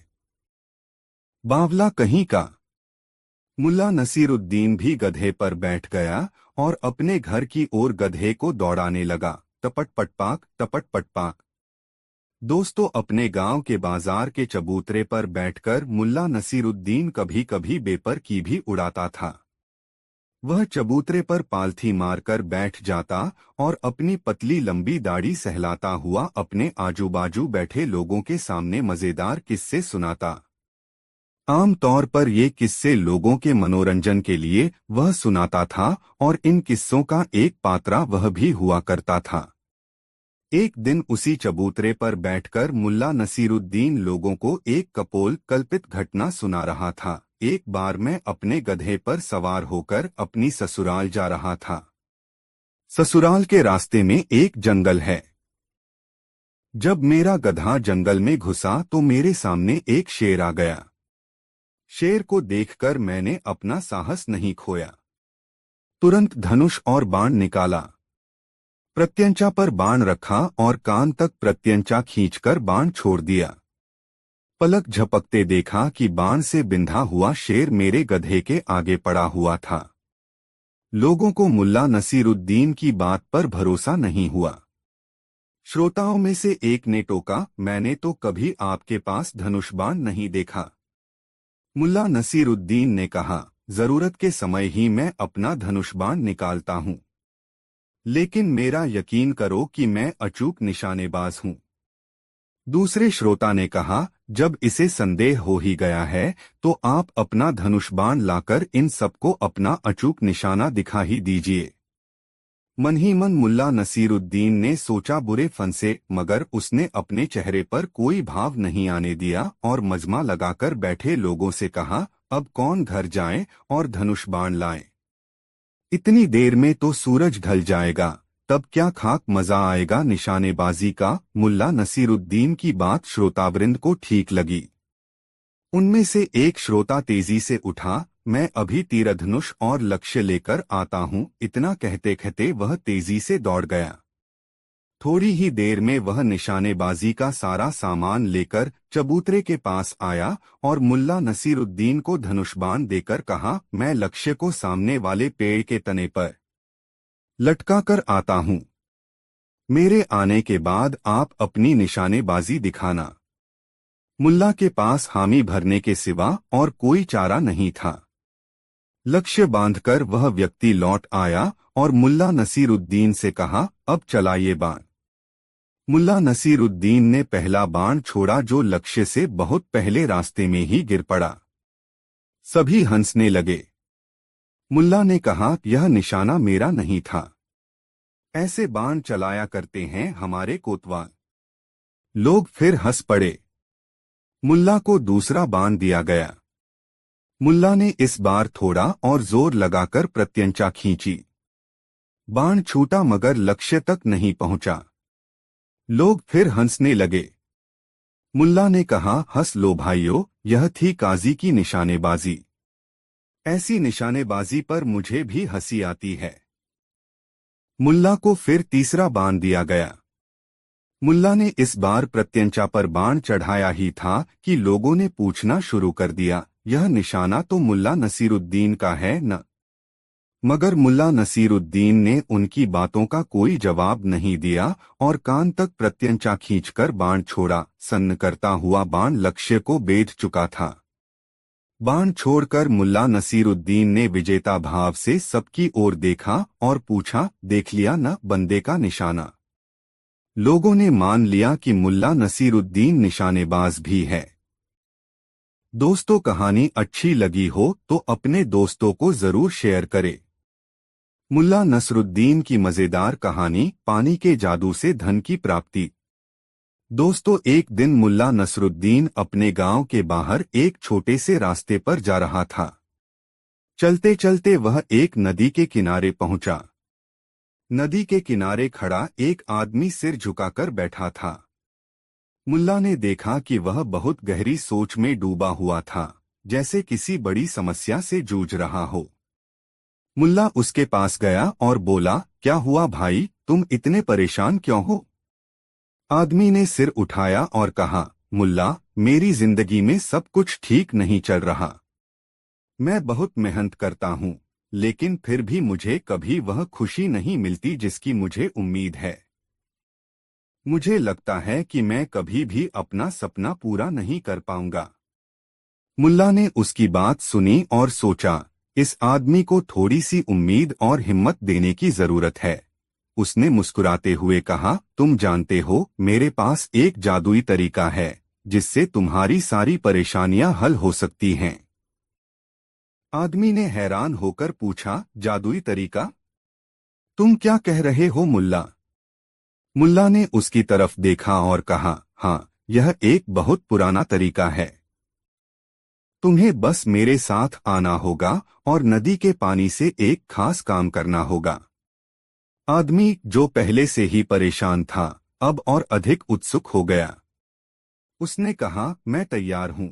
बावला कहीं का। मुल्ला नसीरुद्दीन भी गधे पर बैठ गया और अपने घर की ओर गधे को दौड़ाने लगा। टपट पटपाक, टपट पटपाक। दोस्तों, अपने गांव के बाजार के चबूतरे पर बैठकर मुल्ला नसीरुद्दीन कभी कभी बेपर की भी उड़ाता था। वह चबूतरे पर पालथी मारकर बैठ जाता और अपनी पतली लंबी दाढ़ी सहलाता हुआ अपने आजू बाजू बैठे लोगों के सामने मजेदार किस्से सुनाता। आम तौर पर ये किस्से लोगों के मनोरंजन के लिए वह सुनाता था और इन किस्सों का एक पात्रा वह भी हुआ करता था। एक दिन उसी चबूतरे पर बैठकर मुल्ला नसीरुद्दीन लोगों को एक कपोल कल्पित घटना सुना रहा था। एक बार मैं अपने गधे पर सवार होकर अपनी ससुराल जा रहा था। ससुराल के रास्ते में एक जंगल है। जब मेरा गधा जंगल में घुसा तो मेरे सामने एक शेर आ गया। शेर को देखकर मैंने अपना साहस नहीं खोया। तुरंत धनुष और बाण निकाला। प्रत्यंचा पर बाण रखा और कान तक प्रत्यंचा खींचकर बाण छोड़ दिया। पलक झपकते देखा कि बाण से बिंधा हुआ शेर मेरे गधे के आगे पड़ा हुआ था। लोगों को मुल्ला नसीरुद्दीन की बात पर भरोसा नहीं हुआ। श्रोताओं में से एक ने टोका, मैंने तो कभी आपके पास धनुष बाण नहीं देखा। मुल्ला नसीरुद्दीन ने कहा, जरूरत के समय ही मैं अपना धनुष बाण निकालता हूँ, लेकिन मेरा यकीन करो कि मैं अचूक निशानेबाज हूँ। दूसरे श्रोता ने कहा, जब इसे संदेह हो ही गया है तो आप अपना धनुष बाण लाकर इन सबको अपना अचूक निशाना दिखा ही दीजिए। मन ही मन मुल्ला नसीरुद्दीन ने सोचा, बुरे फंसे, मगर उसने अपने चेहरे पर कोई भाव नहीं आने दिया और मजमा लगाकर बैठे लोगों से कहा, अब कौन घर जाए और धनुष बाण लाए? इतनी देर में तो सूरज ढल जाएगा, तब क्या खाक मजा आएगा निशानेबाजी का। मुल्ला नसीरुद्दीन की बात श्रोतावृंद को ठीक लगी। उनमें से एक श्रोता तेजी से उठा, मैं अभी तीरधनुष और लक्ष्य लेकर आता हूँ। इतना कहते कहते वह तेजी से दौड़ गया। थोड़ी ही देर में वह निशानेबाजी का सारा सामान लेकर चबूतरे के पास आया और मुल्ला नसीरुद्दीन को धनुषबाण देकर कहा, मैं लक्ष्य को सामने वाले पेड़ के तने पर लटका कर आता हूँ। मेरे आने के बाद आप अपनी निशानेबाजी दिखाना। मुल्ला के पास हामी भरने के सिवा और कोई चारा नहीं था। लक्ष्य बांधकर वह व्यक्ति लौट आया और मुल्ला नसीरुद्दीन से कहा, अब चलाइए बाण। मुल्ला नसीरुद्दीन ने पहला बाण छोड़ा जो लक्ष्य से बहुत पहले रास्ते में ही गिर पड़ा। सभी हंसने लगे। मुल्ला ने कहा, यह निशाना मेरा नहीं था, ऐसे बाण चलाया करते हैं हमारे कोतवाल। लोग फिर हंस पड़े। मुल्ला को दूसरा बाण दिया गया। मुल्ला ने इस बार थोड़ा और जोर लगाकर प्रत्यंचा खींची। बाण छूटा मगर लक्ष्य तक नहीं पहुंचा। लोग फिर हंसने लगे। मुल्ला ने कहा, हंस लो भाइयों, यह थी काजी की निशानेबाजी। ऐसी निशानेबाजी पर मुझे भी हंसी आती है। मुल्ला को फिर तीसरा बाण दिया गया। मुल्ला ने इस बार प्रत्यंचा पर बाण चढ़ाया ही था कि लोगों ने पूछना शुरू कर दिया, यह निशाना तो मुल्ला नसीरुद्दीन का है न? मगर मुल्ला नसीरुद्दीन ने उनकी बातों का कोई जवाब नहीं दिया और कान तक प्रत्यंचा खींचकर बाण छोड़ा। सन्न करता हुआ बाण लक्ष्य को भेद चुका था। बाण छोड़कर मुल्ला नसीरुद्दीन ने विजेता भाव से सबकी ओर देखा और पूछा, देख लिया न बंदे का निशाना। लोगों ने मान लिया कि मुल्ला नसीरुद्दीन निशानेबाज भी है। दोस्तों, कहानी अच्छी लगी हो तो अपने दोस्तों को जरूर शेयर करें। मुल्ला नसरुद्दीन की मजेदार कहानी, पानी के जादू से धन की प्राप्ति। दोस्तों, एक दिन मुल्ला नसरुद्दीन अपने गांव के बाहर एक छोटे से रास्ते पर जा रहा था। चलते चलते वह एक नदी के किनारे पहुंचा। नदी के किनारे खड़ा एक आदमी सिर झुकाकर बैठा था। मुल्ला ने देखा कि वह बहुत गहरी सोच में डूबा हुआ था, जैसे किसी बड़ी समस्या से जूझ रहा हो। मुल्ला उसके पास गया और बोला, क्या हुआ भाई, तुम इतने परेशान क्यों हो? आदमी ने सिर उठाया और कहा, मुल्ला, मेरी जिंदगी में सब कुछ ठीक नहीं चल रहा। मैं बहुत मेहनत करता हूँ, लेकिन फिर भी मुझे कभी वह खुशी नहीं मिलती जिसकी मुझे उम्मीद है। मुझे लगता है कि मैं कभी भी अपना सपना पूरा नहीं कर पाऊंगा। मुल्ला ने उसकी बात सुनी और सोचा, इस आदमी को थोड़ी सी उम्मीद और हिम्मत देने की जरूरत है। उसने मुस्कुराते हुए कहा, तुम जानते हो, मेरे पास एक जादुई तरीका है जिससे तुम्हारी सारी परेशानियां हल हो सकती हैं। आदमी ने हैरान होकर पूछा, जादुई तरीका? तुम क्या कह रहे हो मुल्ला? मुल्ला ने उसकी तरफ देखा और कहा, हाँ, यह एक बहुत पुराना तरीका है। तुम्हें बस मेरे साथ आना होगा और नदी के पानी से एक खास काम करना होगा। आदमी, जो पहले से ही परेशान था, अब और अधिक उत्सुक हो गया। उसने कहा, मैं तैयार हूं।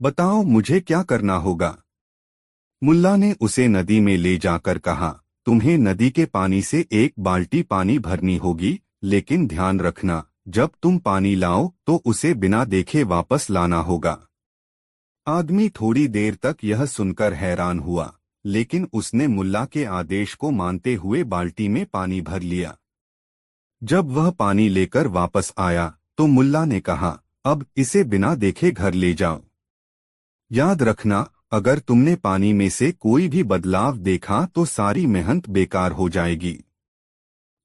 बताओ मुझे क्या करना होगा। मुल्ला ने उसे नदी में ले जाकर कहा, तुम्हें नदी के पानी से एक बाल्टी पानी भरनी होगी, लेकिन ध्यान रखना, जब तुम पानी लाओ तो उसे बिना देखे वापस लाना होगा। आदमी थोड़ी देर तक यह सुनकर हैरान हुआ, लेकिन उसने मुल्ला के आदेश को मानते हुए बाल्टी में पानी भर लिया। जब वह पानी लेकर वापस आया तो मुल्ला ने कहा, अब इसे बिना देखे घर ले जाओ। याद रखना, अगर तुमने पानी में से कोई भी बदलाव देखा तो सारी मेहनत बेकार हो जाएगी।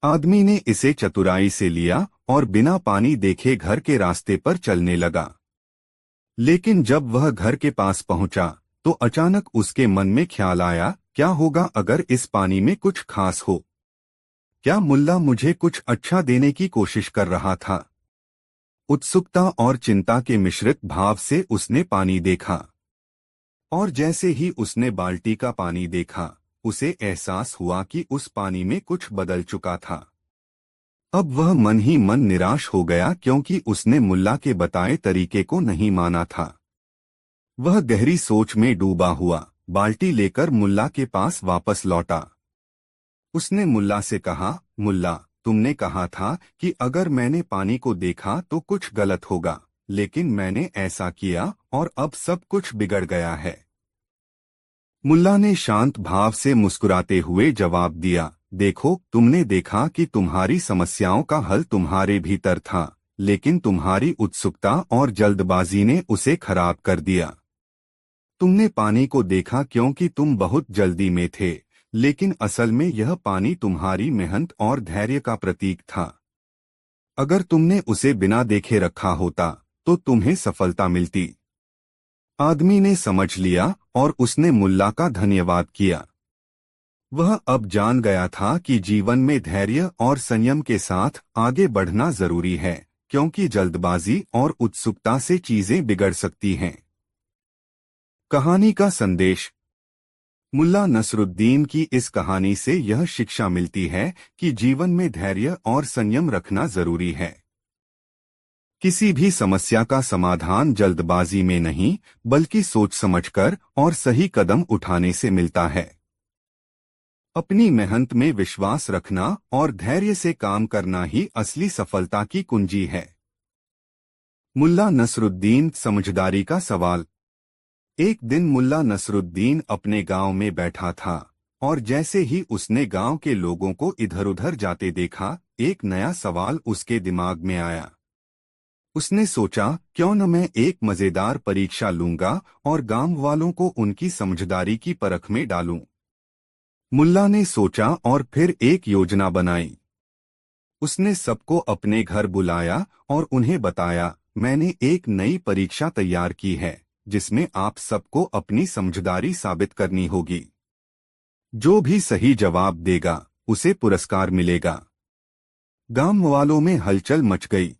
आदमी ने इसे चतुराई से लिया और बिना पानी देखे घर के रास्ते पर चलने लगा। लेकिन जब वह घर के पास पहुंचा तो अचानक उसके मन में ख्याल आया, क्या होगा अगर इस पानी में कुछ खास हो? क्या मुल्ला मुझे कुछ अच्छा देने की कोशिश कर रहा था? उत्सुकता और चिंता के मिश्रित भाव से उसने पानी देखा, और जैसे ही उसने बाल्टी का पानी देखा, उसे एहसास हुआ कि उस पानी में कुछ बदल चुका था। अब वह मन ही मन निराश हो गया, क्योंकि उसने मुल्ला के बताए तरीके को नहीं माना था। वह गहरी सोच में डूबा हुआ बाल्टी लेकर मुल्ला के पास वापस लौटा। उसने मुल्ला से कहा, मुल्ला, तुमने कहा था कि अगर मैंने पानी को देखा तो कुछ गलत होगा, लेकिन मैंने ऐसा किया और अब सब कुछ बिगड़ गया है। मुल्ला ने शांत भाव से मुस्कुराते हुए जवाब दिया, देखो, तुमने देखा कि तुम्हारी समस्याओं का हल तुम्हारे भीतर था, लेकिन तुम्हारी उत्सुकता और जल्दबाजी ने उसे खराब कर दिया। तुमने पानी को देखा क्योंकि तुम बहुत जल्दी में थे, लेकिन असल में यह पानी तुम्हारी मेहनत और धैर्य का प्रतीक था। अगर तुमने उसे बिना देखे रखा होता तो तुम्हें सफलता मिलती। आदमी ने समझ लिया और उसने मुल्ला का धन्यवाद किया। वह अब जान गया था कि जीवन में धैर्य और संयम के साथ आगे बढ़ना जरूरी है, क्योंकि जल्दबाजी और उत्सुकता से चीजें बिगड़ सकती हैं। कहानी का संदेश। मुल्ला नसरुद्दीन की इस कहानी से यह शिक्षा मिलती है कि जीवन में धैर्य और संयम रखना जरूरी है। किसी भी समस्या का समाधान जल्दबाजी में नहीं, बल्कि सोच समझकर और सही कदम उठाने से मिलता है। अपनी मेहनत में विश्वास रखना और धैर्य से काम करना ही असली सफलता की कुंजी है। मुल्ला नसरुद्दीन समझदारी का सवाल। एक दिन मुल्ला नसरुद्दीन अपने गांव में बैठा था। और जैसे ही उसने गांव के लोगों को इधर-उधर जाते देखा, एक नया सवाल उसके दिमाग में आया। उसने सोचा, क्यों न मैं एक मजेदार परीक्षा लूंगा और गांव वालों को उनकी समझदारी की परख में डालूं। मुल्ला ने सोचा और फिर एक योजना बनाई। उसने सबको अपने घर बुलाया और उन्हें बताया, मैंने एक नई परीक्षा तैयार की है, जिसमें आप सबको अपनी समझदारी साबित करनी होगी। जो भी सही जवाब देगा, उसे पुरस्कार मिलेगा। गांव वालों में हलचल मच गई।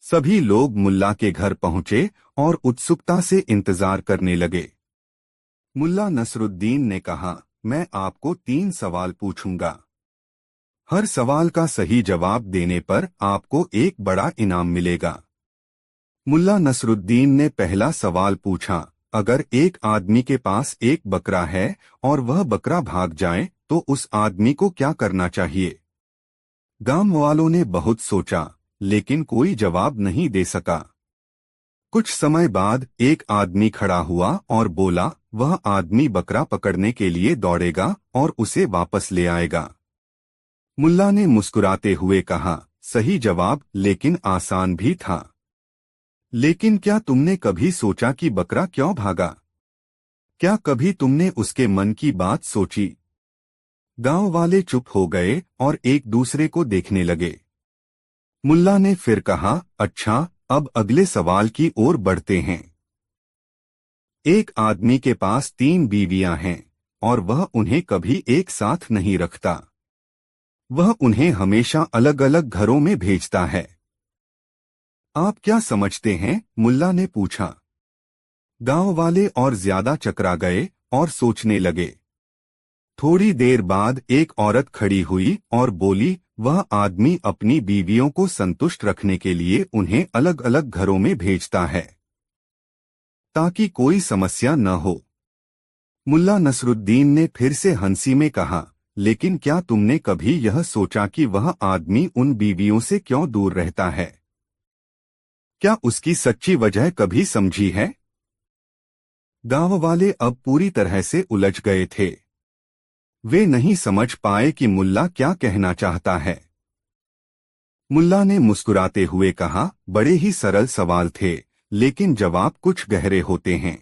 सभी लोग मुल्ला के घर पहुंचे और उत्सुकता से इंतजार करने लगे। मुल्ला नसरुद्दीन ने कहा, मैं आपको 3 सवाल पूछूंगा। हर सवाल का सही जवाब देने पर आपको एक बड़ा इनाम मिलेगा। मुल्ला नसरुद्दीन ने पहला सवाल पूछा, अगर एक आदमी के पास एक बकरा है और वह बकरा भाग जाए तो उस आदमी को क्या करना चाहिए? गांव वालों ने बहुत सोचा, लेकिन कोई जवाब नहीं दे सका। कुछ समय बाद एक आदमी खड़ा हुआ और बोला, वह आदमी बकरा पकड़ने के लिए दौड़ेगा और उसे वापस ले आएगा। मुल्ला ने मुस्कुराते हुए कहा, सही जवाब, लेकिन आसान भी था। लेकिन क्या तुमने कभी सोचा कि बकरा क्यों भागा? क्या कभी तुमने उसके मन की बात सोची? गांव वाले चुप हो गए और एक दूसरे को देखने लगे। मुल्ला ने फिर कहा, अच्छा, अब अगले सवाल की ओर बढ़ते हैं। एक आदमी के पास 3 बीवियां हैं और वह उन्हें कभी एक साथ नहीं रखता। वह उन्हें हमेशा अलग अलग घरों में भेजता है। आप क्या समझते हैं? मुल्ला ने पूछा। गांव वाले और ज्यादा चकरा गए और सोचने लगे। थोड़ी देर बाद एक औरत खड़ी हुई और बोली, वह आदमी अपनी बीवियों को संतुष्ट रखने के लिए उन्हें अलग अलग घरों में भेजता है, ताकि कोई समस्या न हो। मुल्ला नसरुद्दीन ने फिर से हंसी में कहा, लेकिन क्या तुमने कभी यह सोचा कि वह आदमी उन बीवियों से क्यों दूर रहता है? क्या उसकी सच्ची वजह कभी समझी है? गांव वाले अब पूरी तरह से उलझ गए थे। वे नहीं समझ पाए कि मुल्ला क्या कहना चाहता है। मुल्ला ने मुस्कुराते हुए कहा, बड़े ही सरल सवाल थे, लेकिन जवाब कुछ गहरे होते हैं।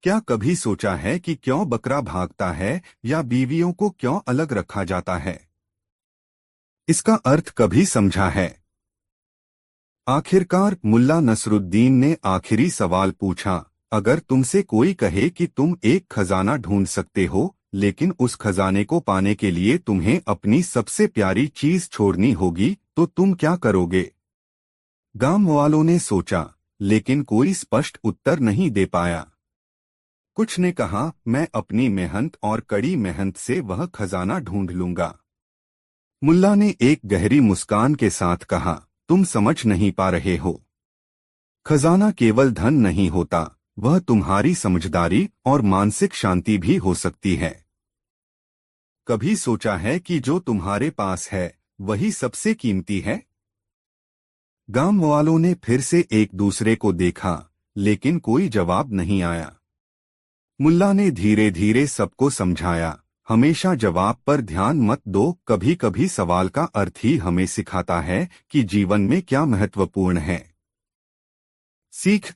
क्या कभी सोचा है कि क्यों बकरा भागता है या बीवियों को क्यों अलग रखा जाता है? इसका अर्थ कभी समझा है? आखिरकार मुल्ला नसरुद्दीन ने आखिरी सवाल पूछा, अगर तुमसे कोई कहे कि तुम एक खजाना ढूंढ सकते हो, लेकिन उस खजाने को पाने के लिए तुम्हें अपनी सबसे प्यारी चीज छोड़नी होगी, तो तुम क्या करोगे? गांव वालों ने सोचा, लेकिन कोई स्पष्ट उत्तर नहीं दे पाया। कुछ ने कहा, मैं अपनी मेहनत और कड़ी मेहनत से वह खजाना ढूंढ लूंगा। मुल्ला ने एक गहरी मुस्कान के साथ कहा, तुम समझ नहीं पा रहे हो। खजाना केवल धन नहीं होता, वह तुम्हारी समझदारी और मानसिक शांति भी हो सकती है। कभी सोचा है कि जो तुम्हारे पास है, वही सबसे कीमती है? गांव वालों ने फिर से एक दूसरे को देखा, लेकिन कोई जवाब नहीं आया। मुल्ला ने धीरे धीरे सबको समझाया, हमेशा जवाब पर ध्यान मत दो, कभी कभी सवाल का अर्थ ही हमें सिखाता है कि जीवन में क्या महत्वपूर्ण है। सीख।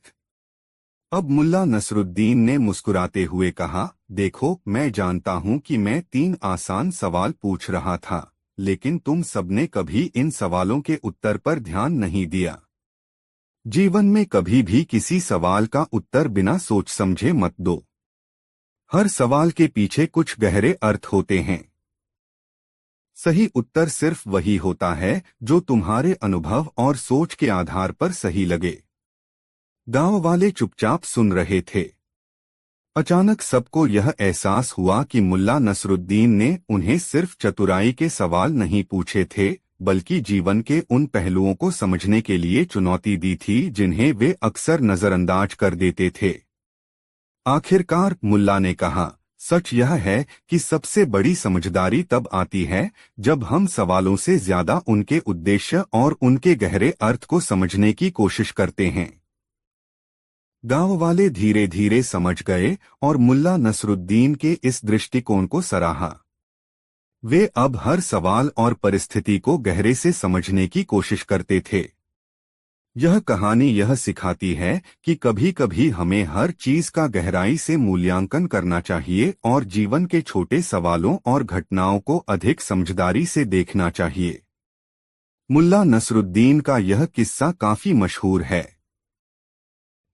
अब मुल्ला नसरुद्दीन ने मुस्कुराते हुए कहा, देखो, मैं जानता हूं कि मैं 3 आसान सवाल पूछ रहा था, लेकिन तुम सबने कभी इन सवालों के उत्तर पर ध्यान नहीं दिया। जीवन में कभी भी किसी सवाल का उत्तर बिना सोच समझे मत दो। हर सवाल के पीछे कुछ गहरे अर्थ होते हैं। सही उत्तर सिर्फ वही होता है जो तुम्हारे अनुभव और सोच के आधार पर सही लगे। गांव वाले चुपचाप सुन रहे थे। अचानक सबको यह एहसास हुआ कि मुल्ला नसरुद्दीन ने उन्हें सिर्फ चतुराई के सवाल नहीं पूछे थे, बल्कि जीवन के उन पहलुओं को समझने के लिए चुनौती दी थी जिन्हें वे अक्सर नजरअंदाज कर देते थे। आखिरकार मुल्ला ने कहा, सच यह है कि सबसे बड़ी समझदारी तब आती है जब हम सवालों से ज्यादा उनके उद्देश्य और उनके गहरे अर्थ को समझने की कोशिश करते हैं। गांव वाले धीरे धीरे समझ गए और मुल्ला नसरुद्दीन के इस दृष्टिकोण को सराहा। वे अब हर सवाल और परिस्थिति को गहरे से समझने की कोशिश करते थे। यह कहानी यह सिखाती है कि कभी कभी हमें हर चीज का गहराई से मूल्यांकन करना चाहिए और जीवन के छोटे सवालों और घटनाओं को अधिक समझदारी से देखना चाहिए। मुल्ला नसरुद्दीन का यह किस्सा काफी मशहूर है।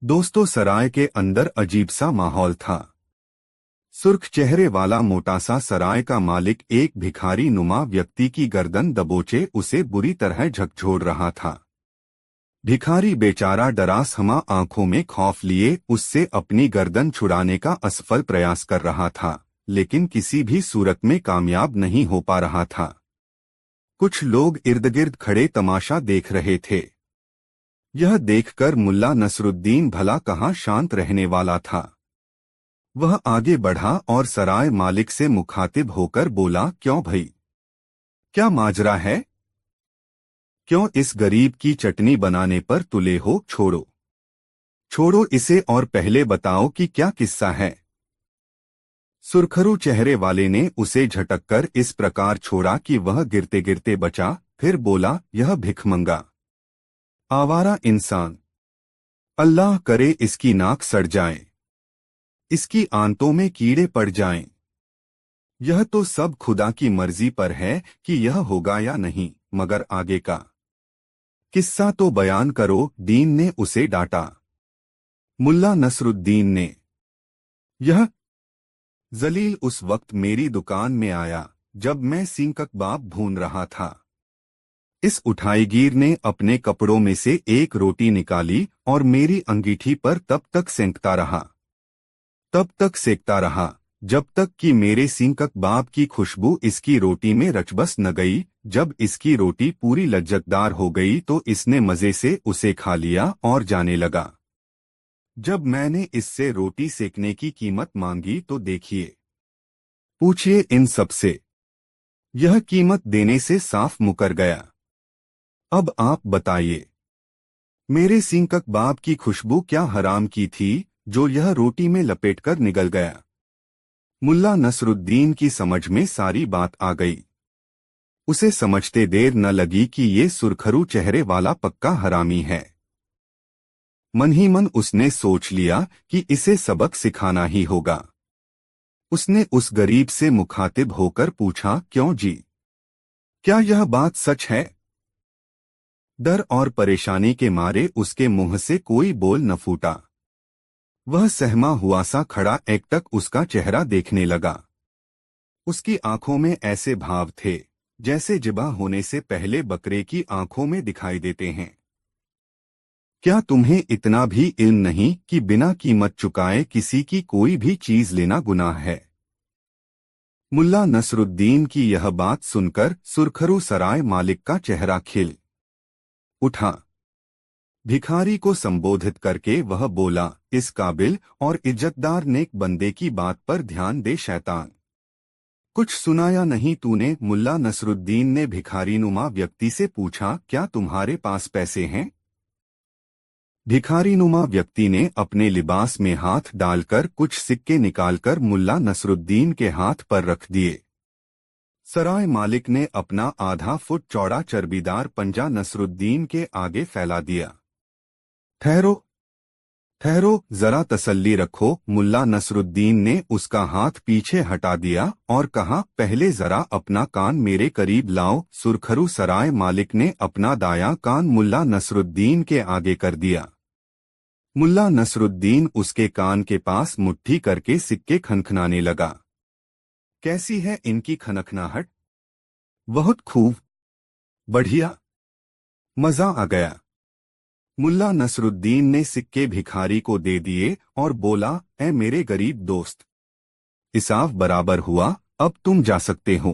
दोस्तों, सराय के अंदर अजीब सा माहौल था। सुर्ख चेहरे वाला मोटा सा सराय का मालिक एक भिखारी नुमा व्यक्ति की गर्दन दबोचे उसे बुरी तरह झकझोर रहा था। भिखारी बेचारा डरासमा आंखों में खौफ लिए उससे अपनी गर्दन छुड़ाने का असफल प्रयास कर रहा था, लेकिन किसी भी सूरत में कामयाब नहीं हो पा रहा था। कुछ लोग इर्दगिर्द खड़े तमाशा देख रहे थे। यह देखकर मुल्ला नसरुद्दीन भला कहाँ शांत रहने वाला था। वह आगे बढ़ा और सराय मालिक से मुखातिब होकर बोला, क्यों भाई, क्या माजरा है? क्यों इस गरीब की चटनी बनाने पर तुले हो? छोड़ो छोड़ो इसे और पहले बताओ कि क्या किस्सा है। सुरखरू चेहरे वाले ने उसे झटककर इस प्रकार छोड़ा कि वह गिरते गिरते बचा। फिर बोला, यह भिखमंगा आवारा इंसान, अल्लाह करे इसकी नाक सड़ जाए, इसकी आंतों में कीड़े पड़ जाएं। यह तो सब खुदा की मर्जी पर है कि यह होगा या नहीं, मगर आगे का किस्सा तो बयान करो, दीन ने उसे डांटा। मुल्ला नसरुद्दीन ने, यह जलील उस वक्त मेरी दुकान में आया जब मैं सींग कबाब भून रहा था। इस उठाईगीर ने अपने कपड़ों में से एक रोटी निकाली और मेरी अंगीठी पर तब तक सेंकता रहा जब तक कि मेरे सींग कबाब की खुशबू इसकी रोटी में रचबस न गई। जब इसकी रोटी पूरी लज्जतदार हो गई तो इसने मजे से उसे खा लिया और जाने लगा। जब मैंने इससे रोटी सेकने की कीमत मांगी तो देखिए, पूछिए इन सबसे, यह कीमत देने से साफ मुकर गया। अब आप बताइए, मेरे सींग कबाब की खुशबू क्या हराम की थी जो यह रोटी में लपेटकर निगल गया? मुल्ला नसरुद्दीन की समझ में सारी बात आ गई। उसे समझते देर न लगी कि ये सुरखरू चेहरे वाला पक्का हरामी है। मन ही मन उसने सोच लिया कि इसे सबक सिखाना ही होगा। उसने उस गरीब से मुखातिब होकर पूछा, क्यों जी, क्या यह बात सच है? डर और परेशानी के मारे उसके मुंह से कोई बोल न फूटा। वह सहमा हुआ सा खड़ा एकटक उसका चेहरा देखने लगा। उसकी आंखों में ऐसे भाव थे जैसे जिबा होने से पहले बकरे की आंखों में दिखाई देते हैं। क्या तुम्हें इतना भी इल्म नहीं कि बिना कीमत चुकाए किसी की कोई भी चीज लेना गुनाह है? मुल्ला नसरुद्दीन की यह बात सुनकर सुरखरू सराय मालिक का चेहरा खिल उठा। भिखारी को संबोधित करके वह बोला, इस काबिल और इज्जतदार नेक बंदे की बात पर ध्यान दे शैतान। कुछ सुनाया नहीं तूने? मुल्ला नसरुद्दीन ने भिखारीनुमा व्यक्ति से पूछा, क्या तुम्हारे पास पैसे हैं? भिखारीनुमा व्यक्ति ने अपने लिबास में हाथ डालकर कुछ सिक्के निकालकर मुल्ला नसरुद्दीन के हाथ पर रख दिए। सराय मालिक ने अपना आधा फुट चौड़ा चर्बीदार पंजा नसरुद्दीन के आगे फैला दिया। ठहरो ठहरो, जरा तसल्ली रखो। मुल्ला नसरुद्दीन ने उसका हाथ पीछे हटा दिया और कहा, पहले जरा अपना कान मेरे करीब लाओ। सुरखरू सराय मालिक ने अपना दायां कान मुल्ला नसरुद्दीन के आगे कर दिया। मुल्ला नसरुद्दीन उसके कान के पास मुट्ठी करके सिक्के खनखनाने लगा। कैसी है इनकी खनखनाहट? बहुत खूब, बढ़िया, मजा आ गया। मुल्ला नसरुद्दीन ने सिक्के भिखारी को दे दिए और बोला, ऐ मेरे गरीब दोस्त, हिसाब बराबर हुआ, अब तुम जा सकते हो।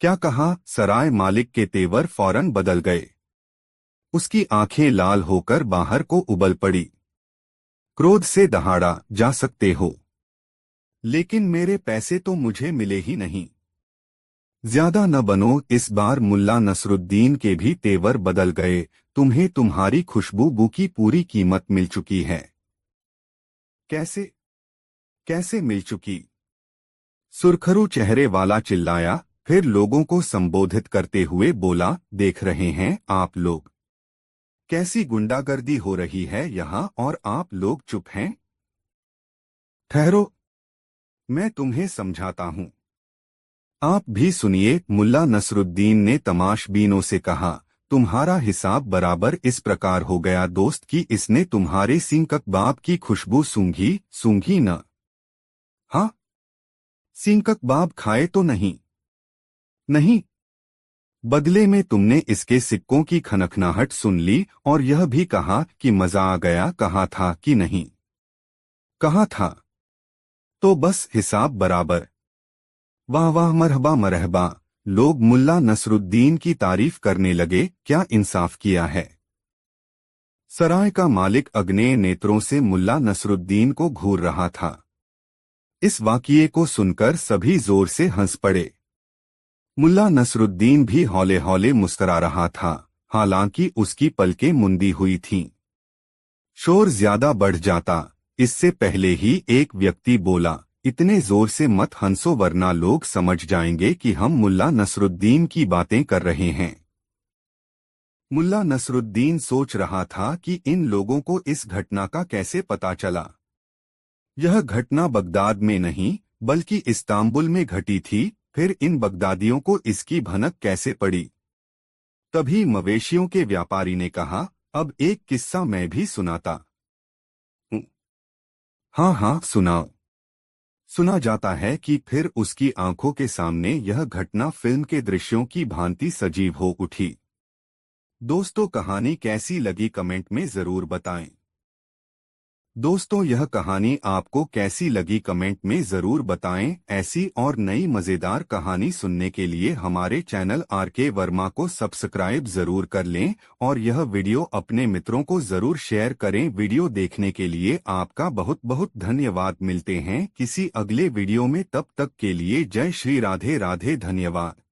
क्या कहा? सराय मालिक के तेवर फौरन बदल गए। उसकी आंखें लाल होकर बाहर को उबल पड़ी। क्रोध से दहाड़ा, जा सकते हो, लेकिन मेरे पैसे तो मुझे मिले ही नहीं। ज्यादा न बनो। इस बार मुल्ला नसरुद्दीन के भी तेवर बदल गए। तुम्हें तुम्हारी खुशबू की पूरी कीमत मिल चुकी है। कैसे कैसे मिल चुकी? सुरखरू चेहरे वाला चिल्लाया, फिर लोगों को संबोधित करते हुए बोला, देख रहे हैं आप लोग कैसी गुंडागर्दी हो रही है यहाँ, और आप लोग चुप हैं? ठहरो, मैं तुम्हें समझाता हूँ। आप भी सुनिए। मुल्ला नसरुद्दीन ने तमाशबीनों से कहा, तुम्हारा हिसाब बराबर इस प्रकार हो गया दोस्त कि इसने तुम्हारे सींग कबाब की खुशबू सूंघी सूंघी न? हाँ, सींग कबाब खाए तो नहीं? नहीं। बदले में तुमने इसके सिक्कों की खनखनाहट सुन ली और यह भी कहा कि मजा आ गया। कहा था कि नहीं? कहा था। तो बस हिसाब बराबर। वाह वाह, मरहबा मरहबा। लोग मुल्ला नसरुद्दीन की तारीफ करने लगे। क्या इंसाफ किया है! सराय का मालिक अग्नेय नेत्रों से मुल्ला नसरुद्दीन को घूर रहा था। इस वाकिये को सुनकर सभी जोर से हंस पड़े। मुल्ला नसरुद्दीन भी हौले हौले मुस्करा रहा था, हालांकि उसकी पलकें मुंदी हुई थीं। शोर ज्यादा बढ़ जाता इससे पहले ही एक व्यक्ति बोला, इतने जोर से मत हंसो वरना लोग समझ जाएंगे कि हम मुल्ला नसरुद्दीन की बातें कर रहे हैं। मुल्ला नसरुद्दीन सोच रहा था कि इन लोगों को इस घटना का कैसे पता चला। यह घटना बगदाद में नहीं बल्कि इस्तांबुल में घटी थी। फिर इन बगदादियों को इसकी भनक कैसे पड़ी? तभी मवेशियों के व्यापारी ने कहा, अब एक किस्सा मैं भी सुनाता हूँ। हाँ हाँ, सुनाओ। सुना जाता है कि फिर उसकी आंखों के सामने यह घटना फिल्म के दृश्यों की भांति सजीव हो उठी। दोस्तों, कहानी कैसी लगी कमेंट में जरूर बताएं। दोस्तों, यह कहानी आपको कैसी लगी कमेंट में जरूर बताएं। ऐसी और नई मजेदार कहानी सुनने के लिए हमारे चैनल आरके वर्मा को सब्सक्राइब जरूर कर लें और यह वीडियो अपने मित्रों को जरूर शेयर करें। वीडियो देखने के लिए आपका बहुत बहुत धन्यवाद। मिलते हैं किसी अगले वीडियो में, तब तक के लिए जय श्री राधे राधे। धन्यवाद।